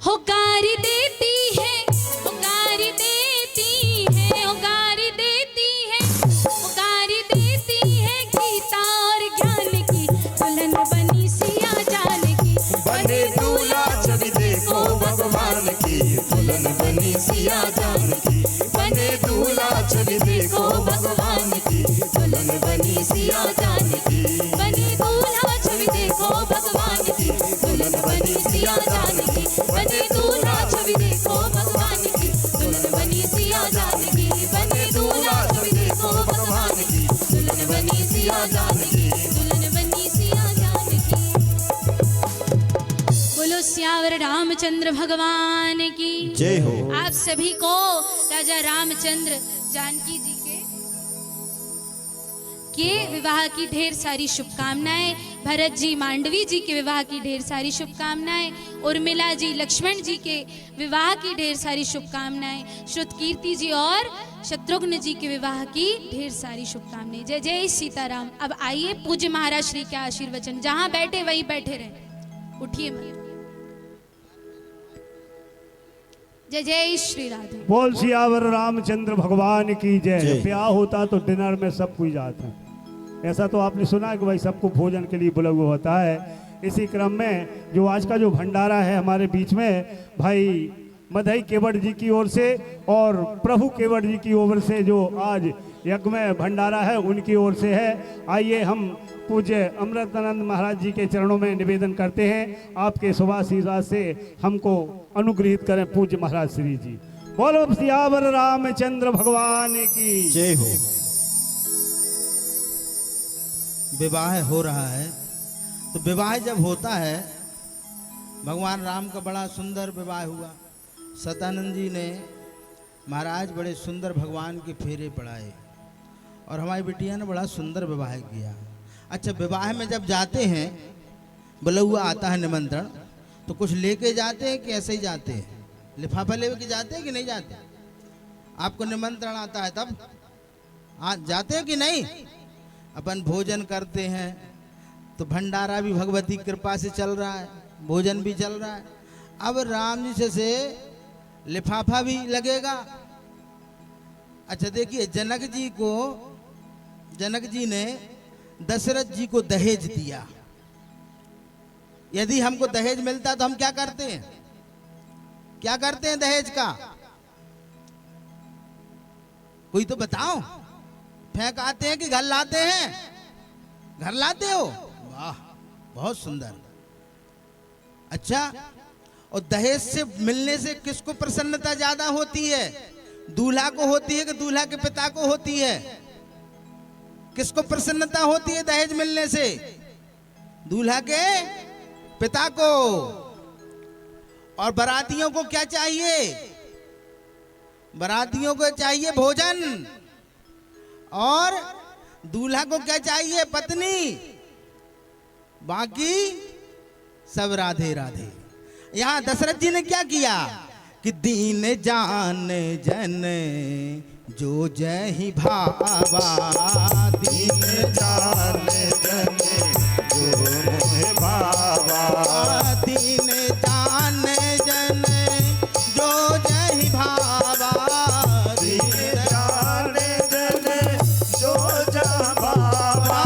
हो गारी देती है, हो गारी देती है, हो गारी देती है, हो गारी देती है, गीता और ज्ञान की दुल्हन बनी सिया जान की, बने दूल्हा छवि देखो भगवान की, दुल्हन बनी सिया जान की, बने दूल्हा छवि देखो भगवान की, दुल्हन बनी सिया जान की, बने दूल्हा छवि देखो भगवान की, दुल्हन बनी सिया जान की, बने दूल्हा छवि देखो भगवान की, दुल्हन बनी सिया जान की, बने दूल्हा छवि देखो भगवान की, दुल्हन बनी सिया जान की, दुल्हन बनी सिया जान की। बोलो सियावर रामचंद्र भगवान की जय हो। आप सभी को राजा रामचंद्र जानकी जी के विवाह की ढेर सारी शुभकामनाएं, भरत जी मांडवी जी के विवाह की ढेर सारी शुभकामनाएं, उर्मिला जी लक्ष्मण जी के विवाह की ढेर सारी शुभकामनाएं, श्रुतकीर्ति जी और शत्रुघ्न जी के विवाह की ढेर सारी शुभकामनाएं। जय जय सीताराम। अब आइए पूज्य महाराज श्री के आशीर्वचन, जहां बैठे वहीं बैठे रहे, उठिए मत। जय जय श्री राधे। बोल सियावर रामचंद्र भगवान की जय। जय। ब्याह होता तो डिनर में सब कोई जाते हैं, ऐसा तो आपने सुना कि भाई सबको भोजन के लिए बुला हुआ होता है। इसी क्रम में जो आज का जो भंडारा है हमारे बीच में भाई मधई केवट जी की ओर से और प्रभु केवट जी की ओर से जो आज यज्ञ में भंडारा है उनकी ओर से है। आइए हम पूज्य अमृतानंद महाराज जी के चरणों में निवेदन करते हैं, आपके शुभाशीर्वाद से हमको अनुग्रहित करें पूज्य महाराज श्री जी। बोलो सियावर रामचंद्र भगवान की जय हो। विवाह हो रहा है, तो विवाह जब होता है, भगवान राम का बड़ा सुंदर विवाह हुआ। सतानंद जी ने महाराज बड़े सुंदर भगवान के फेरे पढ़ाए और हमारी बिटिया ने बड़ा सुंदर विवाह किया। अच्छा, विवाह में जब जाते हैं, बुलौआ आता है निमंत्रण, तो कुछ लेके जाते हैं कि ऐसे ही जाते हैं, लिफाफा लेके जाते हैं कि नहीं जाते? आपको निमंत्रण आता है तब जाते हैं कि नहीं? अपन भोजन करते हैं, तो भंडारा भी भगवती कृपा से चल रहा है, भोजन भी चल रहा है। अब राम जी से लिफाफा भी लगेगा। अच्छा देखिए, जनक जी ने दशरथ जी को दहेज दिया। यदि हमको दहेज मिलता तो हम क्या करते हैं? क्या करते हैं दहेज का? कोई तो बताओ। फेंक आते हैं कि घर लाते हैं? घर लाते हो? वाह, बहुत सुंदर। अच्छा, और दहेज से मिलने से किसको प्रसन्नता ज्यादा होती है? दूल्हा को होती है कि दूल्हा के पिता को होती है? किसको प्रसन्नता होती है दहेज मिलने से? दूल्हा के पिता को। और बारातियों को क्या चाहिए? बारातियों को चाहिए भोजन, और दूल्हा को क्या चाहिए? पत्नी। बाकी सब राधे राधे। यहां दशरथ जी ने क्या किया कि दीन जान जन जो जय ही भावा, दीन जान जन जो मोहे भावा, दीन जान जन जो जय ही भावा, दीन जान जन जो जा भावा,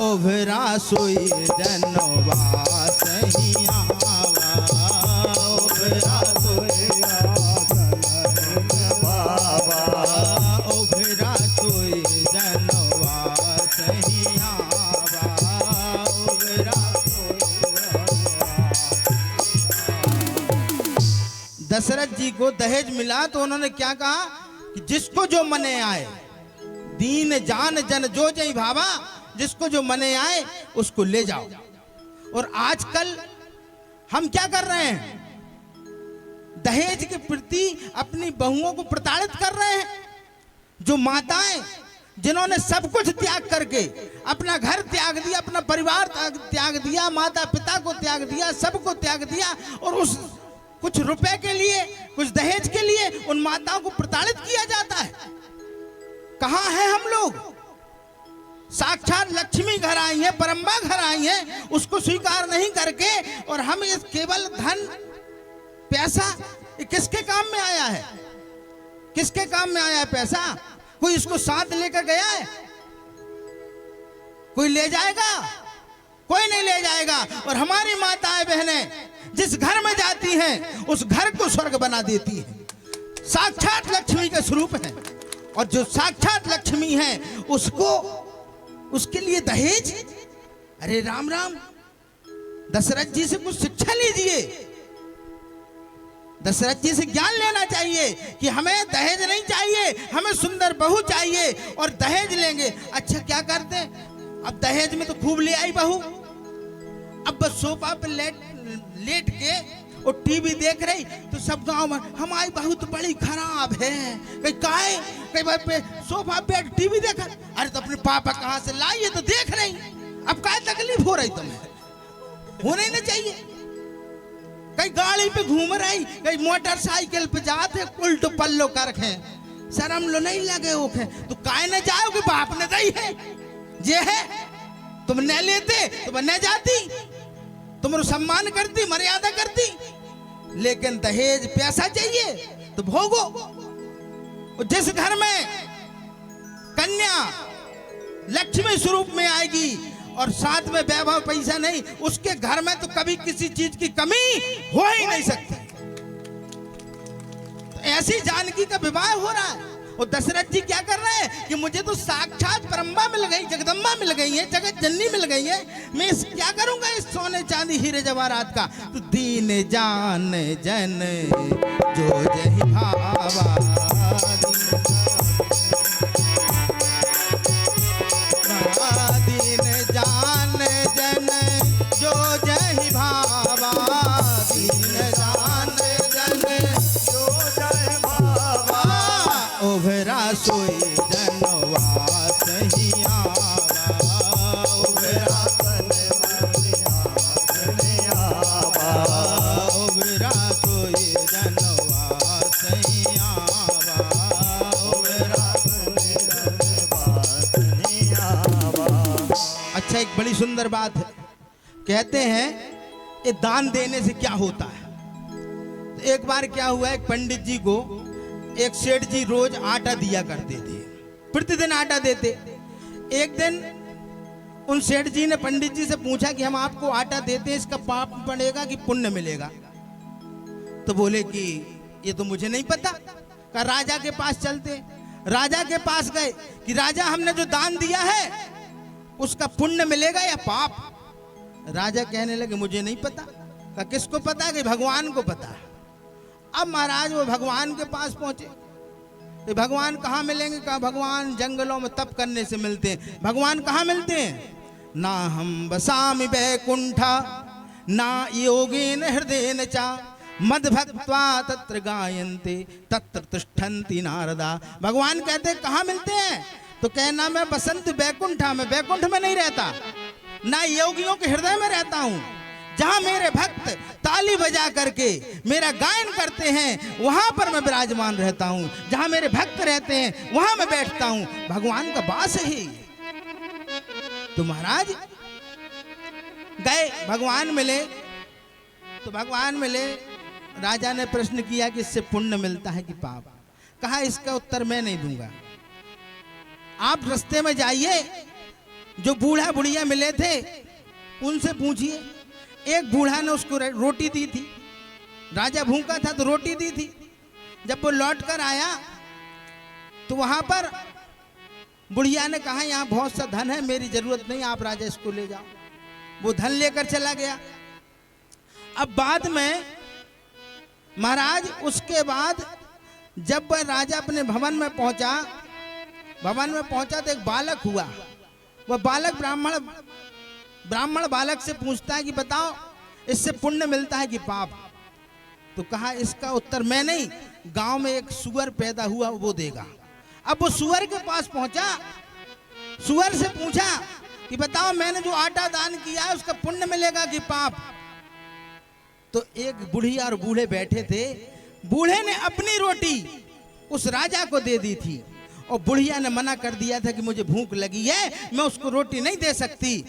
ओभरा सोई जनवा सही आवा, ओभरा सोई बाबा, ओभरा सोई जनवा सही आवा, ओभरा दशरथ जी को दहेज मिला तो उन्होंने क्या कहा कि जिसको जो मने आए, दीन जान जन जो जय भावा, जिसको जो मने आए उसको ले जाओ। और आजकल हम क्या कर रहे हैं? दहेज के प्रति अपनी बहुओं को प्रताड़ित कर रहे हैं। जो माताएं जिन्होंने सब कुछ त्याग करके अपना घर त्याग दिया, अपना परिवार त्याग दिया, माता पिता को त्याग दिया, सबको त्याग दिया, और उस कुछ रुपए के लिए, कुछ दहेज के लिए उन माताओं को प्रताड़ित किया जाता है। कहां हैं हम लोग? साक्षात लक्ष्मी घर आई है, परम्बा घर आई है, उसको स्वीकार नहीं करके, और हम इस केवल धन पैसा, ये किसके काम में आया है? किसके काम में आया है पैसा? कोई इसको साथ लेकर गया है? कोई ले जाएगा? कोई नहीं ले जाएगा। और हमारी माताएं बहनें जिस घर में जाती हैं उस घर को स्वर्ग बना देती हैं। साक्षात लक्ष्मी के स्वरूप है, और जो साक्षात लक्ष्मी है उसको, उसके लिए दहेज? अरे राम राम, दशरथ जी से कुछ शिक्षा लीजिए। दशरथ जी से ज्ञान लेना चाहिए कि हमें दहेज नहीं चाहिए, हमें सुंदर बहू चाहिए, और दहेज लेंगे। अच्छा क्या करते? अब दहेज में तो खूब ले आई बहू, अब बस सोफा पे लेट के और टीवी देख रही, तो सब गांव में हमारी बहू तो बड़ी खराब है, कहीं काहे, कहीं पे सोफा पे टीवी देखा। अरे तो अपने पापा कहाँ से लाई है तो देख रही, अब क्या तकलीफ हो रही तुम्हें? होने नहीं चाहिए। कहीं गाड़ी पे घूम रही, कहीं मोटरसाइकिल पे जाते, उल्टो पल्लो कर रखे, शर्म लो नहीं लगे ओखे, तो काहे न जाओगे? बाप ने दी है, ये है, तुम न लेते तो न जाती, तुम सम्मान करती, मर्यादा करती, लेकिन दहेज पैसा चाहिए तो भोगो। जिस घर में कन्या लक्ष्मी स्वरूप में आएगी और साथ में वैभव पैसा नहीं, उसके घर में तो कभी किसी चीज की कमी हो ही नहीं सकती। तो ऐसी जानकी का विवाह हो रहा है, और दशरथ जी क्या कर रहे हैं कि मुझे तो साक्षात परम्बा मिल गई, जगदम्बा मिल गई है, जगत जननी मिल गई है, मैं क्या करूंगा इस सोने चांदी हीरे जवाहरात का? तो दीन जान जन जो जहि भावा, दीन जान जन जो जहि भावा, दीन जान जन जो जहि भावा, ओभरा सोई जनवा सही आवा, ओभरा ओभरा सोई जनवा सही आवा, ओभरा। अच्छा, एक बड़ी सुंदर बात है, कहते हैं ये दान देने से क्या होता है। तो एक बार क्या हुआ, एक पंडित जी को एक सेठ जी रोज आटा दिया करते थे, प्रतिदिन आटा देते। एक दिन उन सेठ जी ने पंडित जी से पूछा कि हम आपको आटा देते हैं, इसका पाप पड़ेगा कि पुण्य मिलेगा? तो बोले कि ये तो मुझे नहीं पता। का राजा के पास चलते, राजा के पास गए कि राजा हमने जो दान दिया है उसका पुण्य मिलेगा या पाप? राजा कहने लगे मुझे नहीं पता। का किसको पता? कि भगवान को पता। अब महाराज वो भगवान के पास पहुंचे, तो भगवान कहाँ मिलेंगे? कहा भगवान जंगलों में तप करने से मिलते हैं। भगवान कहाँ मिलते हैं? ना हम बसामि वैकुंठा ना योगेन हृदयेन चा मद भक्त्वा तत्र गायन्ते तत्र तिष्ठन्ति नारदा। भगवान कहते हैं कहाँ मिलते हैं? तो कहना मैं बसंत वैकुंठा में, वैकुंठ में नहीं रहता, ना योगियों के हृदय में रहता हूँ। जहां मेरे भक्त ताली बजा करके मेरा गायन करते हैं वहां पर मैं विराजमान रहता हूं। जहां मेरे भक्त रहते हैं वहां मैं बैठता हूं। भगवान का वास है। तो महाराज गए, भगवान मिले। तो भगवान मिले, राजा ने प्रश्न किया कि इससे पुण्य मिलता है कि पाप? कहा इसका उत्तर मैं नहीं दूंगा, आप रास्ते में जाइए, जो बूढ़ा बुढ़िया मिले थे उनसे पूछिए। एक बूढ़ा ने उसको रोटी दी थी, राजा भूखा था तो रोटी दी थी। जब वो लौट कर आया तो वहां पर बुढ़िया ने कहा यहाँ बहुत सा धन है, मेरी जरूरत नहीं, आप राजा इसको ले जाओ। वो धन लेकर चला गया। अब बाद में महाराज उसके बाद जब वह राजा अपने भवन में पहुंचा, तो एक बालक हुआ। वह बालक ब्राह्मण बालक से पूछता है कि बताओ इससे पुण्य मिलता है कि पाप? तो कहा इसका उत्तर मैं नहीं, गांव में एक सुअर पैदा हुआ वो देगा। अब वो सुअर के पास पहुंचा, सुअर से पूछा कि बताओ मैंने जो आटा दान किया है उसका पुण्य मिलेगा कि पाप। तो एक बुढ़िया और बूढ़े बैठे थे, बूढ़े ने अपनी रोटी उस राजा को दे दी थी और बुढ़िया ने मना कर दिया था कि मुझे भूख लगी है, मैं उसको रोटी नहीं दे सकती।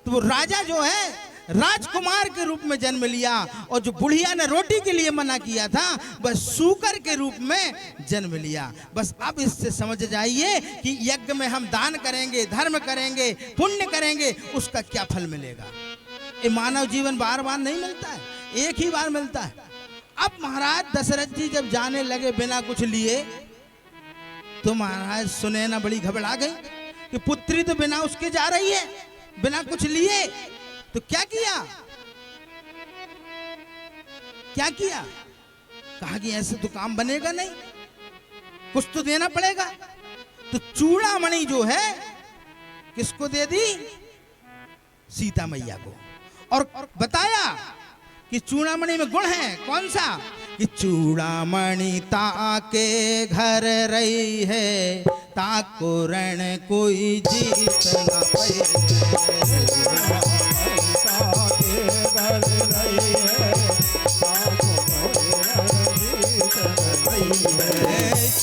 तो वो राजा जो है राजकुमार के रूप में जन्म लिया और जो बुढ़िया ने रोटी के लिए मना किया था बस सूकर के रूप में जन्म लिया। बस अब इससे समझ जाइए कि यज्ञ में हम दान करेंगे, धर्म करेंगे, पुण्य करेंगे, उसका क्या फल मिलेगा। ये मानव जीवन बार बार नहीं मिलता है, एक ही बार मिलता है। अब महाराज दशरथ जी जब जाने लगे बिना कुछ लिए, तो महाराज सुनैना बड़ी घबरा गई कि पुत्री तो बिना उसके जा रही है, बिना कुछ लिए। तो क्या किया, क्या किया? कहा कि ऐसे तो काम बनेगा नहीं, कुछ तो देना पड़ेगा। तो चूड़ामणि जो है किसको दे दी? सीता मैया को। और बताया कि चूड़ामणि में गुण है कौन सा? कि चूड़ामणि ताके घर रही है, ताको रण कोई जीत ना पाए।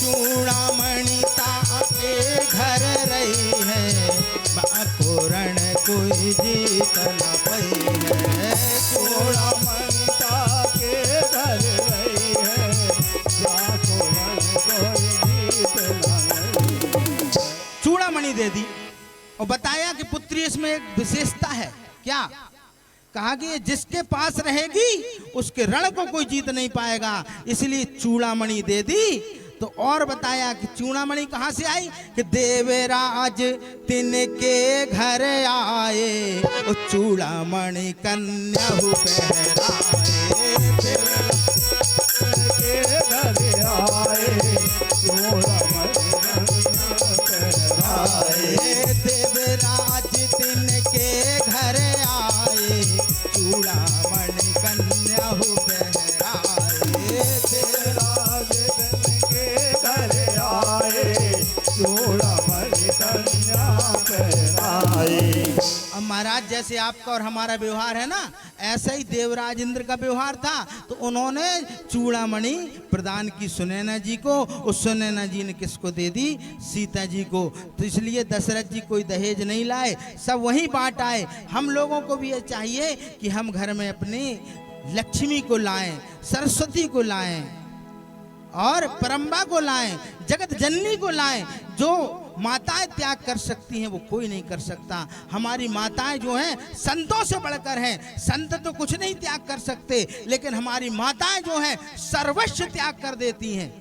चूड़ामणि ताके घर रही है, ताको रण कोई जीत ना पाए। चूड़ामणि ताके घर रही है, ताको रण कोई जीत ना। चूड़ामणि दे दी और बताया कि पुत्री इसमें एक विशेषता है। क्या? कहा कि जिसके पास रहेगी उसके रण को कोई जीत नहीं पाएगा, इसलिए चूड़ामणि दे दी। तो और बताया कि चूड़ामणि कहां से आई? कि देवराज तिनके घर आए, वो चूड़ामणि कन्या हु पहराए। घर आए, देवराज तिनके घर आए, चूड़ामणि कन्या हु पहराए। देवराज तिनके घर आए, चूड़ामणि कन्या पहराए। अब महाराज जैसे आपका और हमारा व्यवहार है ना, ऐसा ही देवराज इंद्र का व्यवहार था। तो उन्होंने चूड़ामणि प्रदान की सुनैना जी को, उस सुनैना जी ने किसको दे दी? सीता जी को। तो इसलिए दशरथ जी कोई दहेज नहीं लाए, सब वहीं बांट आए। हम लोगों को भी ये चाहिए कि हम घर में अपनी लक्ष्मी को लाएं, सरस्वती को लाएं और परम्बा को लाएं, जगत जननी को लाएं। जो माताएं त्याग कर सकती हैं वो कोई नहीं कर सकता। हमारी माताएं जो हैं संतों से बढ़कर हैं। संत तो कुछ नहीं त्याग कर सकते, लेकिन हमारी माताएं जो हैं सर्वस्व त्याग कर देती हैं,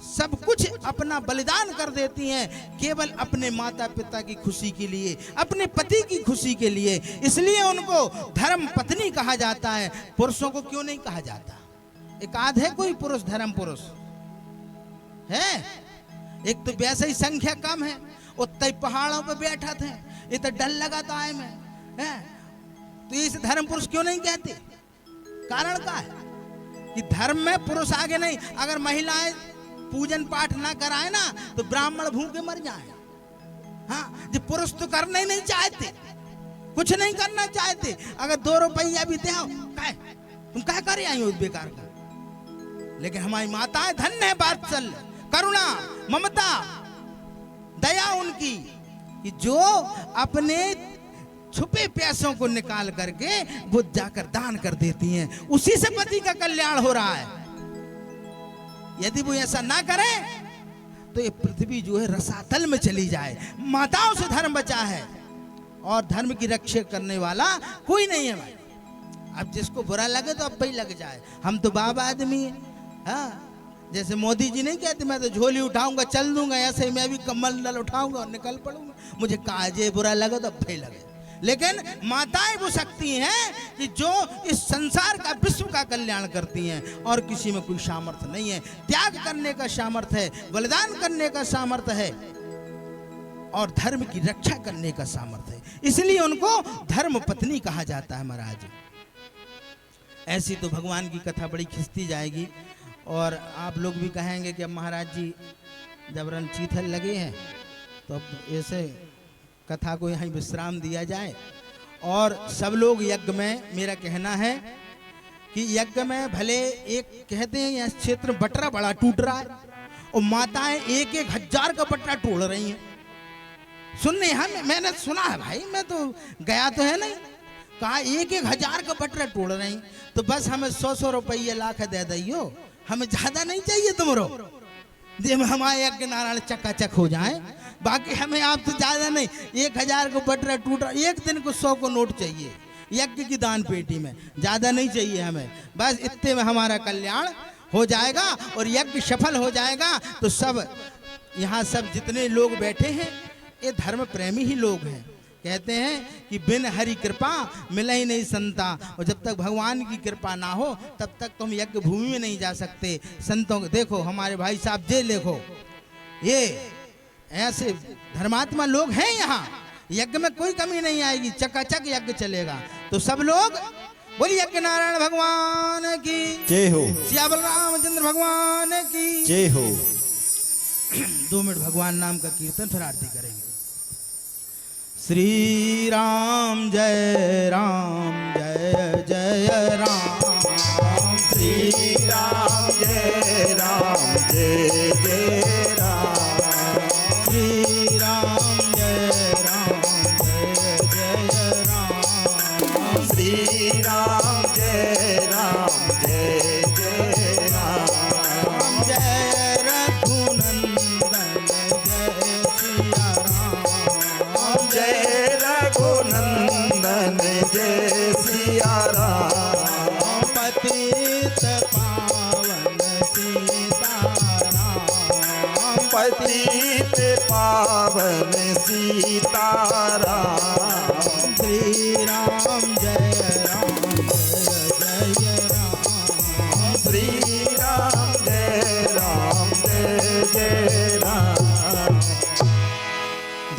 सब कुछ अपना बलिदान कर देती हैं केवल अपने माता पिता की खुशी के लिए, अपने पति की खुशी के लिए। इसलिए उनको धर्म पत्नी कहा जाता है। पुरुषों को क्यों नहीं कहा जाता? एक आध है कोई पुरुष धर्म पुरुष है? एक तो वैसे ही संख्या कम है, उतने पहाड़ों पे बैठा थे, ये तो डर लगा था आए में है। तो इसे धर्म पुरुष क्यों नहीं कहते? कारण क्या है? कि धर्म में पुरुष आगे नहीं। अगर महिलाएं पूजन पाठ ना कराए ना तो ब्राह्मण भूखे मर जाए। हाँ, जो पुरुष तो करना ही नहीं चाहते, कुछ नहीं करना चाहते। अगर 2 रुपया भी दे तुम क्या करे आई हो बेकार का। लेकिन हमारी माताएं धन्य है, वात्सल्य, करुणा, ममता, दया उनकी, कि जो अपने छुपे पैसों को निकाल करके वो जाकर दान कर देती हैं। उसी से पति का कल्याण हो रहा है। यदि वो ऐसा ना करें तो ये पृथ्वी जो है रसातल में चली जाए। माताओं से धर्म बचा है और धर्म की रक्षा करने वाला कोई नहीं है भाई। अब जिसको बुरा लगे तो अब भाई लग जाए। हम तो बाबा आदमी है। हाँ, जैसे मोदी जी नहीं कहते मैं तो झोली उठाऊंगा चल दूंगा, ऐसे ही मैं भी कमंडल उठाऊंगा और निकल पड़ूंगा। मुझे काजे बुरा लगे तो अब भाई लगे। लेकिन माताएं वो शक्ति हैं कि जो इस संसार का, विश्व का कल्याण करती हैं और किसी में कोई सामर्थ्य नहीं है। त्याग करने का सामर्थ्य है, बलिदान करने का सामर्थ्य है और धर्म की रक्षा करने का सामर्थ्य है। इसलिए उनको धर्म पत्नी कहा जाता है महाराज। ऐसी तो भगवान की कथा बड़ी खिंचती जाएगी और आप लोग भी कहेंगे कि अब महाराज जी जब रन चीथल लगे हैं तो अब ऐसे कथा को यहीं विश्राम दिया जाए। और सब लोग यज्ञ में, मेरा कहना है कि यज्ञ में भले एक कहते हैं यह क्षेत्र बटरा बड़ा टूट रहा है और माताएं 1,000 का बटरा तोड़ रही हैं। सुनने हम मैंने सुना है भाई, मैं तो गया तो है नहीं, कहा 1,000 का बटरा तोड़ रही, तो बस हमें 100 रुपये लाख दे दियो, हमें ज्यादा नहीं चाहिए तुमरो, जब हमारे यज्ञ नारायण चकाचक हो जाए, बाकी हमें आपसे ज्यादा नहीं। 1,000 को बटरा टूट रहा, एक दिन को 100 को नोट चाहिए यज्ञ की दान पेटी में, ज्यादा नहीं चाहिए हमें, बस इतने में हमारा कल्याण हो जाएगा और यज्ञ सफल हो जाएगा। तो सब यहाँ सब जितने लोग बैठे हैं ये धर्म प्रेमी ही लोग हैं। कहते हैं कि बिन हरि कृपा मिले ही नहीं संता, और जब तक भगवान की कृपा ना हो तब तक तुम यज्ञ भूमि में नहीं जा सकते। संतों को देखो, हमारे भाई साहब जे देखो, ये ऐसे धर्मात्मा लोग हैं यहाँ, यज्ञ में कोई कमी नहीं आएगी, चकाचक यज्ञ चलेगा। तो सब लोग बोलिए यज्ञ नारायण भगवान की जय हो, सियावर रामचंद्र भगवान की जय हो। 2 मिनट भगवान नाम का कीर्तन फिर आरती करेंगे। श्री राम जय राम जय जय राम, श्री राम जय राम जय जय राम, श्री राम जय राम जय जय राम, श्री राम जय राम जय जय राम, जय रघुनंदन जय सिया राम, जय रघुनंदन जय सिया राम, पतित पावन सीताराम, पतित पावन सीताराम, श्री राम जय राम जय जय राम, श्री राम जय राम जय जय राम।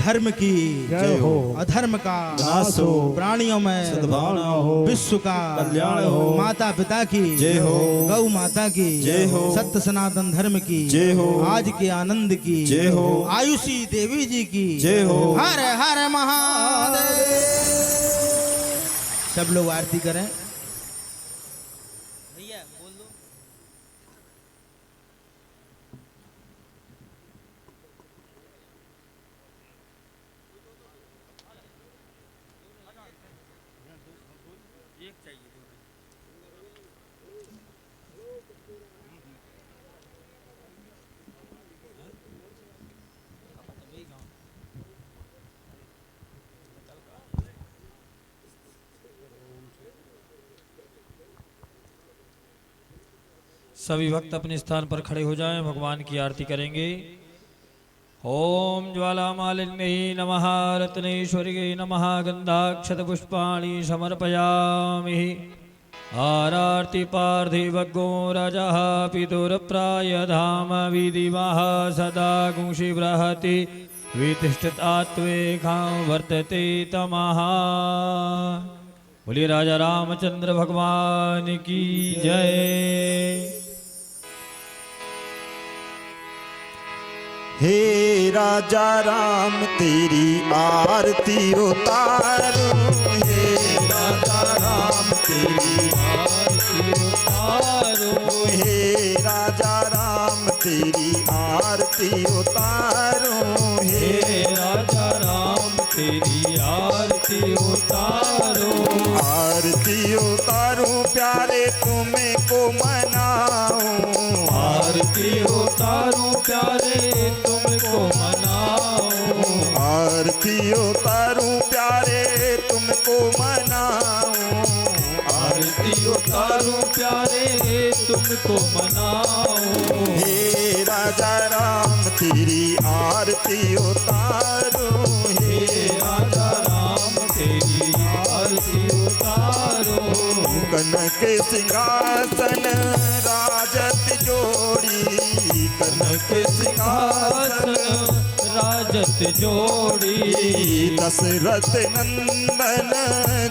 धर्म की जय हो, अधर्म का नाश हो, प्राणियों में सद्भावना हो, विश्व का कल्याण हो, माता पिता की जय हो, गौ माता की जय हो, सत्य सनातन धर्म की जय हो, आज के आनंद की जय हो, आयुषी देवी जी की जय हो, हर हर महादेव। सब लोग आरती करें। भैया बोल दो। सभी भक्त अपने स्थान पर खड़े हो जाएं, भगवान की आरती करेंगे। ओम ज्वाला मालिन्यै नमः, रत्नेश्वर्यै नमः, गंधाक्षत पुष्पाणि समर्पयामि। आरार्ति पार्थिवग्गो राजः पितुरप्राय धाम विधिवः सदा गुंषि बृहति वितिष्ठतात्वेकां वर्तते तमः। बोलिए राजा रामचंद्र भगवान की जय। हे राजा राम तेरी आरती उतारो, हे राजा राम तेरी आरती उतारो, हे राजा राम तेरी आरती उतारो, हे राजा राम तेरी आरती उतारो। आरती उतारो प्यारे तुम्हें को मनाओ, आरती उतारो प्यारे तुमको मनाओ, आरती उतारो प्यारे तुमको मनाओ, आरती उतारो प्यारे तुमको मनाओ। हे राजा राम तेरी आरती उतारो, हे राजा राम तेरी आरती उतारो। कनक सिंहासन राजत जोड़ी, कनक सिंहासन राजत जोड़ी, दशरथ नंदन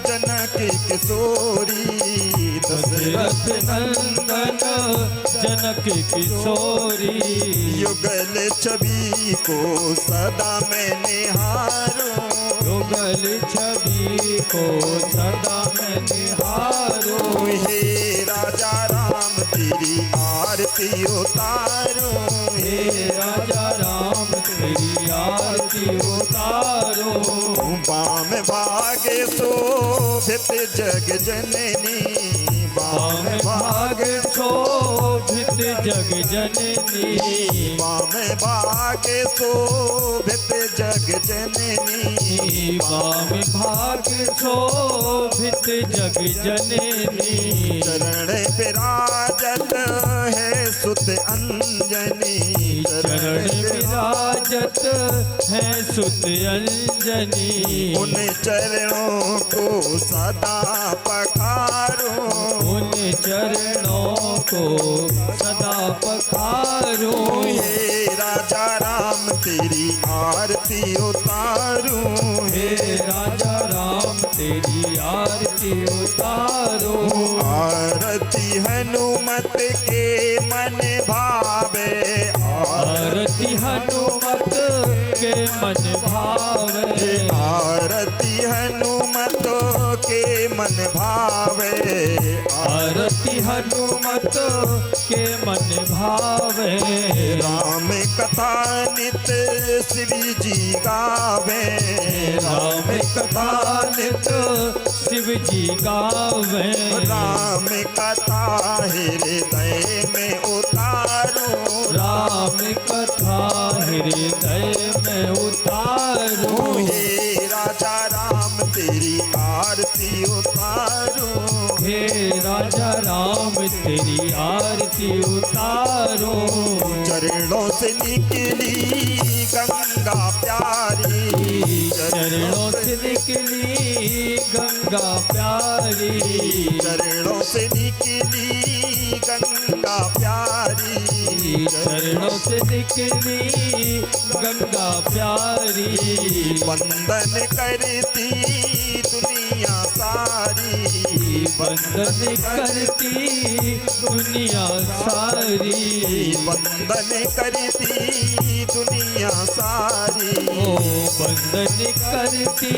जनक किशोरी, दशरथ नंदन जनक किशोरी। युगल छवि को सदा मैं निहारूं, युगल छवि को सदा मैं निहारूं। हे राजा राम तेरी आरती उतारूं, हे राजा राम तेरी आरती उतारो। बाम भागे शोभित जग जननी, बाम भाग शोभित जग जननी। बाम भागे शोभित जग जननी, बाम भाग शोभित जग जननी। चरण विराजत है सुत अंजनी, चरण विराजत है सुत अंजनी। उन चरणों को सदा पखारूं, उन चरणों को सदा पखारूं। हे राजा राम तेरी आरती उतारूं, हे राजा राम तेरी आरती उतारो। आरती हनुमत के मन भावे, आरती हनुमत के मन भावे। आरती हनुमत के मन भावे, आरती हनुमत के मन भावे। राम कथा नित श्री जी गावे, राम कथा नित शिव जी गावे। राम कथा हृदय में उतारूं, राम कथा हृदय में उतारो। हे राजा राम तेरी आरती उतारूं, हे राजा राम तेरी आरती उतारो। चरणों से निकली गंगा प्यारी, चरणों से निकली गंगा प्यारी। चरणों से निकली गंगा प्यारी, चरणों से निकली गंगा प्यारी। वंदन करती दुनिया सारी, वंदन करती दुनिया सारी। वंदन करती दुनिया सारी, ओ वंदन करती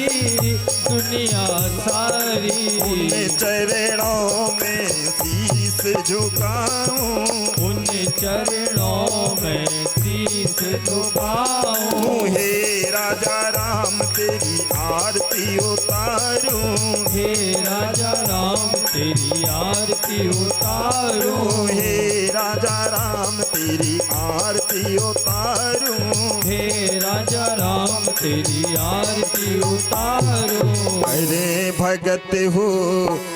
दुनिया सारी। उन चरणों में शीस झुकाऊं, उन चरणों में शीस झुकाऊं। हे राजा राम तेरी आरती उतारूं, हे राजा राम तेरी आरती उतारो। हे राजा राम तेरी आरती उतारूं, हे राजा राम तेरी आरती उतारो। अरे भगत हो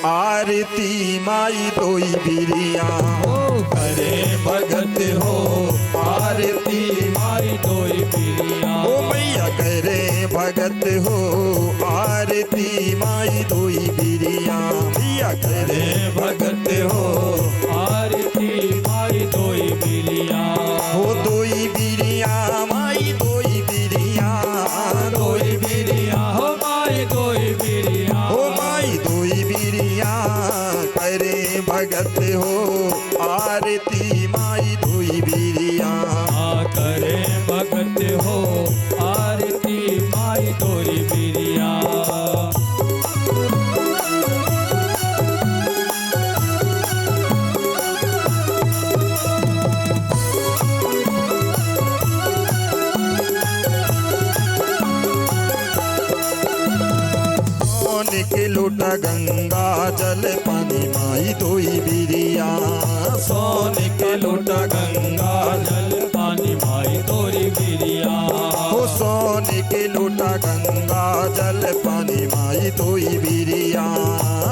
आरती माई दोई बिरिया, ओ करे भगत हो आरती माई दोई पिरिया। ओ मैया करे भगत हो आरती माई दोई बिरिया, मैया करे भगत हो आरती माई दोई बिरिया। हो दोई बिरिया माई दोई बिरिया, दोई बिरिया हो माई दोई बिरिया। हो माई दोई बिरिया करे भगत हो आरती माई दोई बिरिया। करे भगत हो आरती माई दोई बिरिया। के लोटा गंगा जल पानी माई दोई बिरिया, सोने के लोटा गंगा जल पानी माई दोई बिरिया। हो सोने के लोटा गंगा जल पानी माई दोई बिरिया,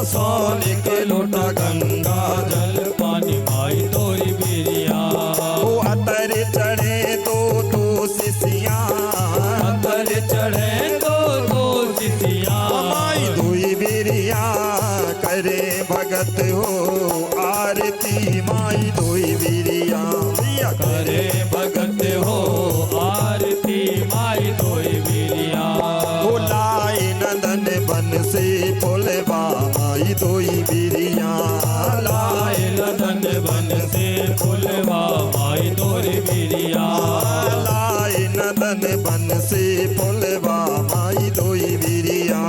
सोने के लोटा गंगा जल पानी माई दोई बिरिया। हो अतर चढ़े दो शिष्या, अतर चढ़े दो शिष्या। माई दोई बिरिया करे भगत हो आरती माई दोई बिरिया, मैया करे भगत हो आरती माई दोई बिरिया। हो लाए नंदन बन से फुलवा माई दोई बिरिया, नदन बन से फुलवा माई दोई बिरिया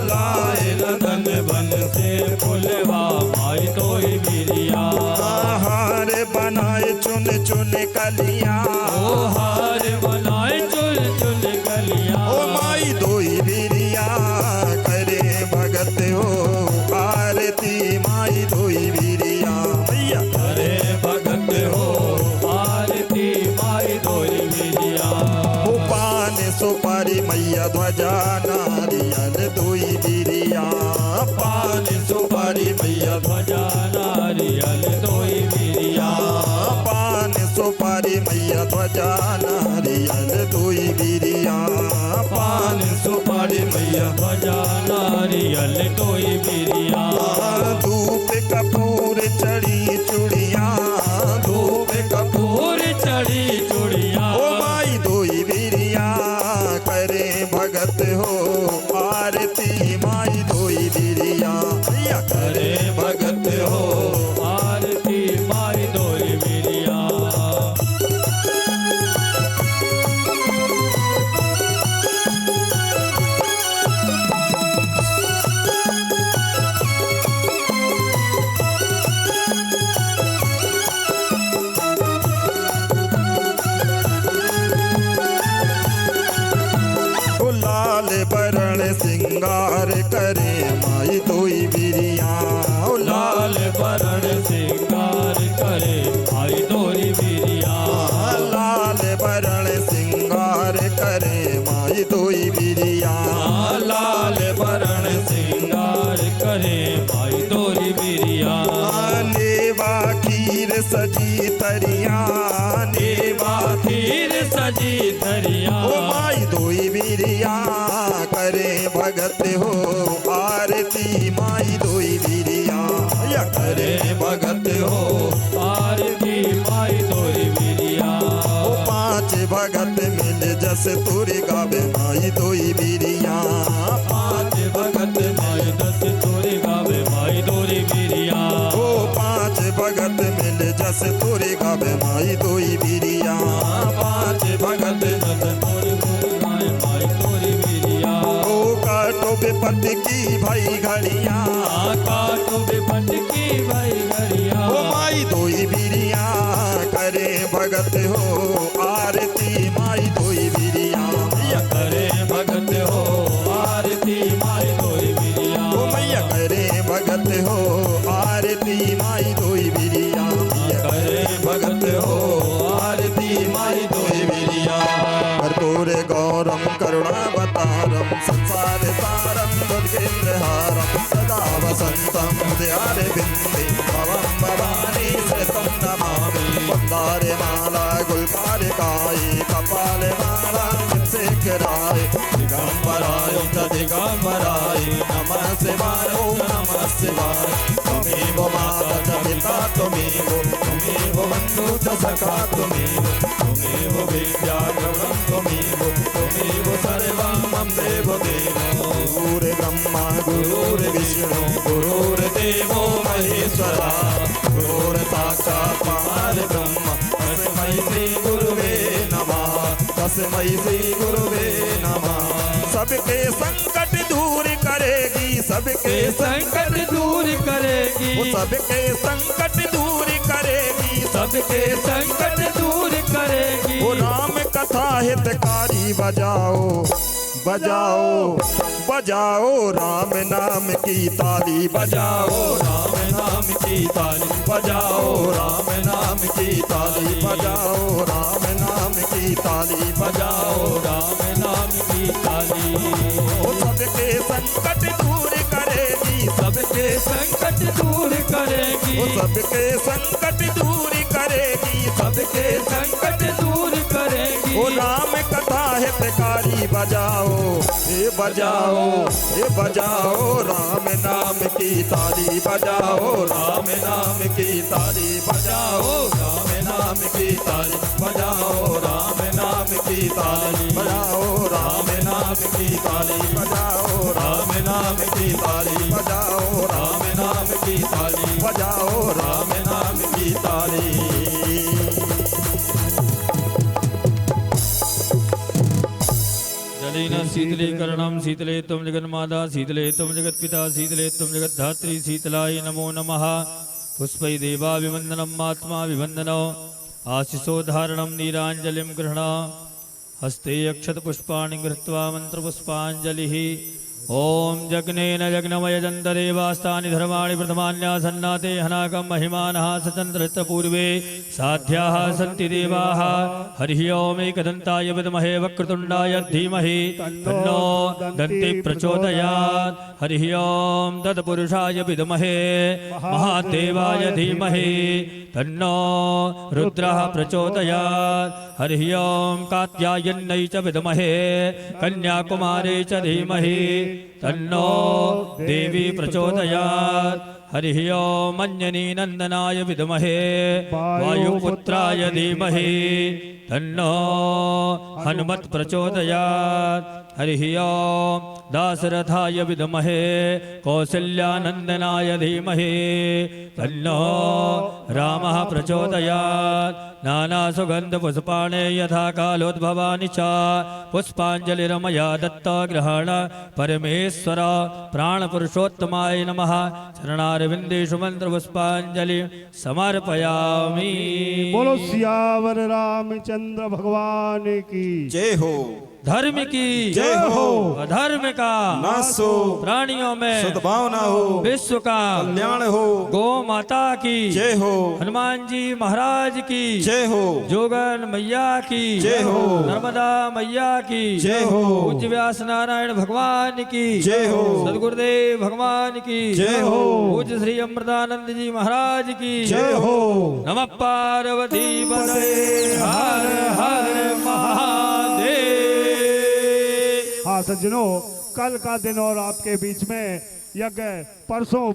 लाए रतन बन से फुलवा माई तोई बिरिया हार बनाए चुन चुन कलिया ओ हार बनाए चुन चुन कलिया ओ माई दोई बिरिया करे भगत हो आरती माई दोई बिरिया भैया करे भगत हो आरती माई तोई बिरिया ओ पान सुपारी मैया ध्वजा नारियल दोई बिरिया पान सुपारी मैया ध्वजा नारियल तोई बिरिया पान सुपारी मैया ध्वजा नारियल दोई बिरिया पान सुपारी मैया ध्वजा नारियल तोई बिरिया धूप कपूर चढ़ी चूड़िया धूप कपूर चढ़ी चूड़िया ओ माई दोई बिरिया करे भगत हो आरती माई दोई बिरिया भैया करे भगत हो आरती माई तोई बिरिया ओ लाल बरण सिंगार करे माई दोई बिरिया ओ लाल बरण सिंगार करे माई तोरी बिरिया लाल बरण सिंगार करे माई दोई बिरिया लाल बरण सिंगार करे माई तोरी बिरिया नेवा खीर सजी तरिया देवा खीर सजी धरिया ओ माई दोई बिरिया करे भगत हो आरती माई दोई बिरिया या करे भगत हो आरती माई तोरी बिरिया ओ पांच भगत मिल जस तुर गावे माई दोई बिरिया पांच भगत माई दस तोरी गावे माई तोरी बिरिया ओ पांच भगत मिल जस तुर गावे माई दोई बिरिया पांच भगत दस तोरी गावे माई तोरी बिरिया ओ काटो बेपत की भाई घड़िया काटो बेपट की भाई घरिया ओ माई दोई बिरिया करे भगत हो आरती माई दोई बिरिया मैया करे भगत हो आरती माई तोरी बिरिया ओ मैया करे भगत हो आरती माई दोई बिरिया मैया करे भगत हो आरती माई तोरी बिरिया कर्पूर गौरम करुणावतारम संसार सारम बुद्धिन्द्रहारम सदा वसंतम हृदयारे बिंदे भवम भवानी श्रेष्ठम नमामि मंदारे माला गुलपारे काये कपाले माला शेखराय दिगंबराय दिगंबराय नमः शिवाय ओम नमः शिवाय त्वमेव माता च पिता त्वमेव बन्धु च सखा त्वमेव विद्या गौरम त्वमेव सर्वं मम देव देवो गुरुर्ब्रह्मा गुरुर्विष्णु गुरुर्देवो महेश्वरा गुरुर्साक्षात् परब्रह्म तस्मै श्री गुरुवे नमः तस्मै श्री गुरुवे नमः सबके संकट दूर करेगी सबके संकट दूर करेगी वो सबके संकट दूर करेगी सबके संकट दूर करेगी वो राम कथा हितकारी बजाओ बजाओ बजाओ राम नाम की ताली बजाओ राम नाम की ताली बजाओ राम नाम की ताली बजाओ राम नाम की ताली बजाओ राम नाम की ताली वो सबके संकट दूर करेगी सबके संकट दूर करेगी वो सबके संकट दूर करेगी सबके संकट दूर करेगी वो राम कथा हितकारी बजाओ ये बजाओ राम नाम की ताली बजाओ राम नाम की ताली बजाओ राम नाम की ताली बजाओ राम नाम की ताली बजाओ राम नाम की ताली बजाओ राम नाम की ताली बजाओ राम नाम की ताली बजाओ राम नाम की ताली शीतलेन शीतलीकरणं शीतले त्वं जगन्माता शीतले त्वं जगत्पिता शीतले त्वं जगद्धात्री शीतलाय नमो नमः पुष्पै देवाभिवन्दनम् आत्माभिवन्दनो आशिषो धारणं नीराञ्जलिं गृह्ण हस्ते अक्षतपुष्पाणि गृहीत्वा मन्त्रपुष्पाञ्जलिः ॐ जग्नेन जग्नमयजन्तदेवास्तानि धर्माणि प्रथमान्यासन्नाते हनाकं महिमानः सचन्द्रस्तपूर्वे साध्याः सन्ति देवाः हरिः ओमेकदन्ताय विद्महे वक्रतुण्डाय धीमहि तन्नो दन्ति प्रचोदयात् हरिः ॐ तत्पुरुषाय विद्महे महादेवाय धीमहि तन्नो रुद्रः प्रचोदयात् हरिः ॐ कात्यायन्यै च विद्महे कन्याकुमारी च धीमहि तन्नो देवी प्रचोदयात् हरिः ॐ अंजनी नंदनाय विद्महे वायुपुत्राय धीमहि तन्नो हनुमत् प्रचोदयात् हरिः ॐ दाशरथाय विद्महे कौसल्यानन्दनाय धीमहि तन्नो रामः प्रचोदयात् नानासुगन्धपुष्पाणि यथा कालोद्भवानि च पुष्पाञ्जलिरमया दत्ता ग्रहण परमेश्वर प्राणपुरुषोत्तमाय नमः चरणारविन्देषु मन्त्रपुष्पाञ्जलि समर्पयामि। बोलो सियावर रामचंद्र भगवान की जय हो। धर्म की जय हो। अधर्म का नाश हो। प्राणियों में सद्भावना हो। विश्व का कल्याण हो। गौ माता की जय हो। हनुमान जी महाराज की जय हो। जोगन मैया की जय हो। नर्मदा मैया की जय हो। उच्च व्यास नारायण भगवान की जय हो। सदगुरुदेव भगवान की जय हो। पूज्य श्री अमृतानंद जी महाराज की जय हो। नमः पार्वती पते हर हर महादेव। हाँ सज्जनों, कल का दिन और आपके बीच में यज्ञ परसों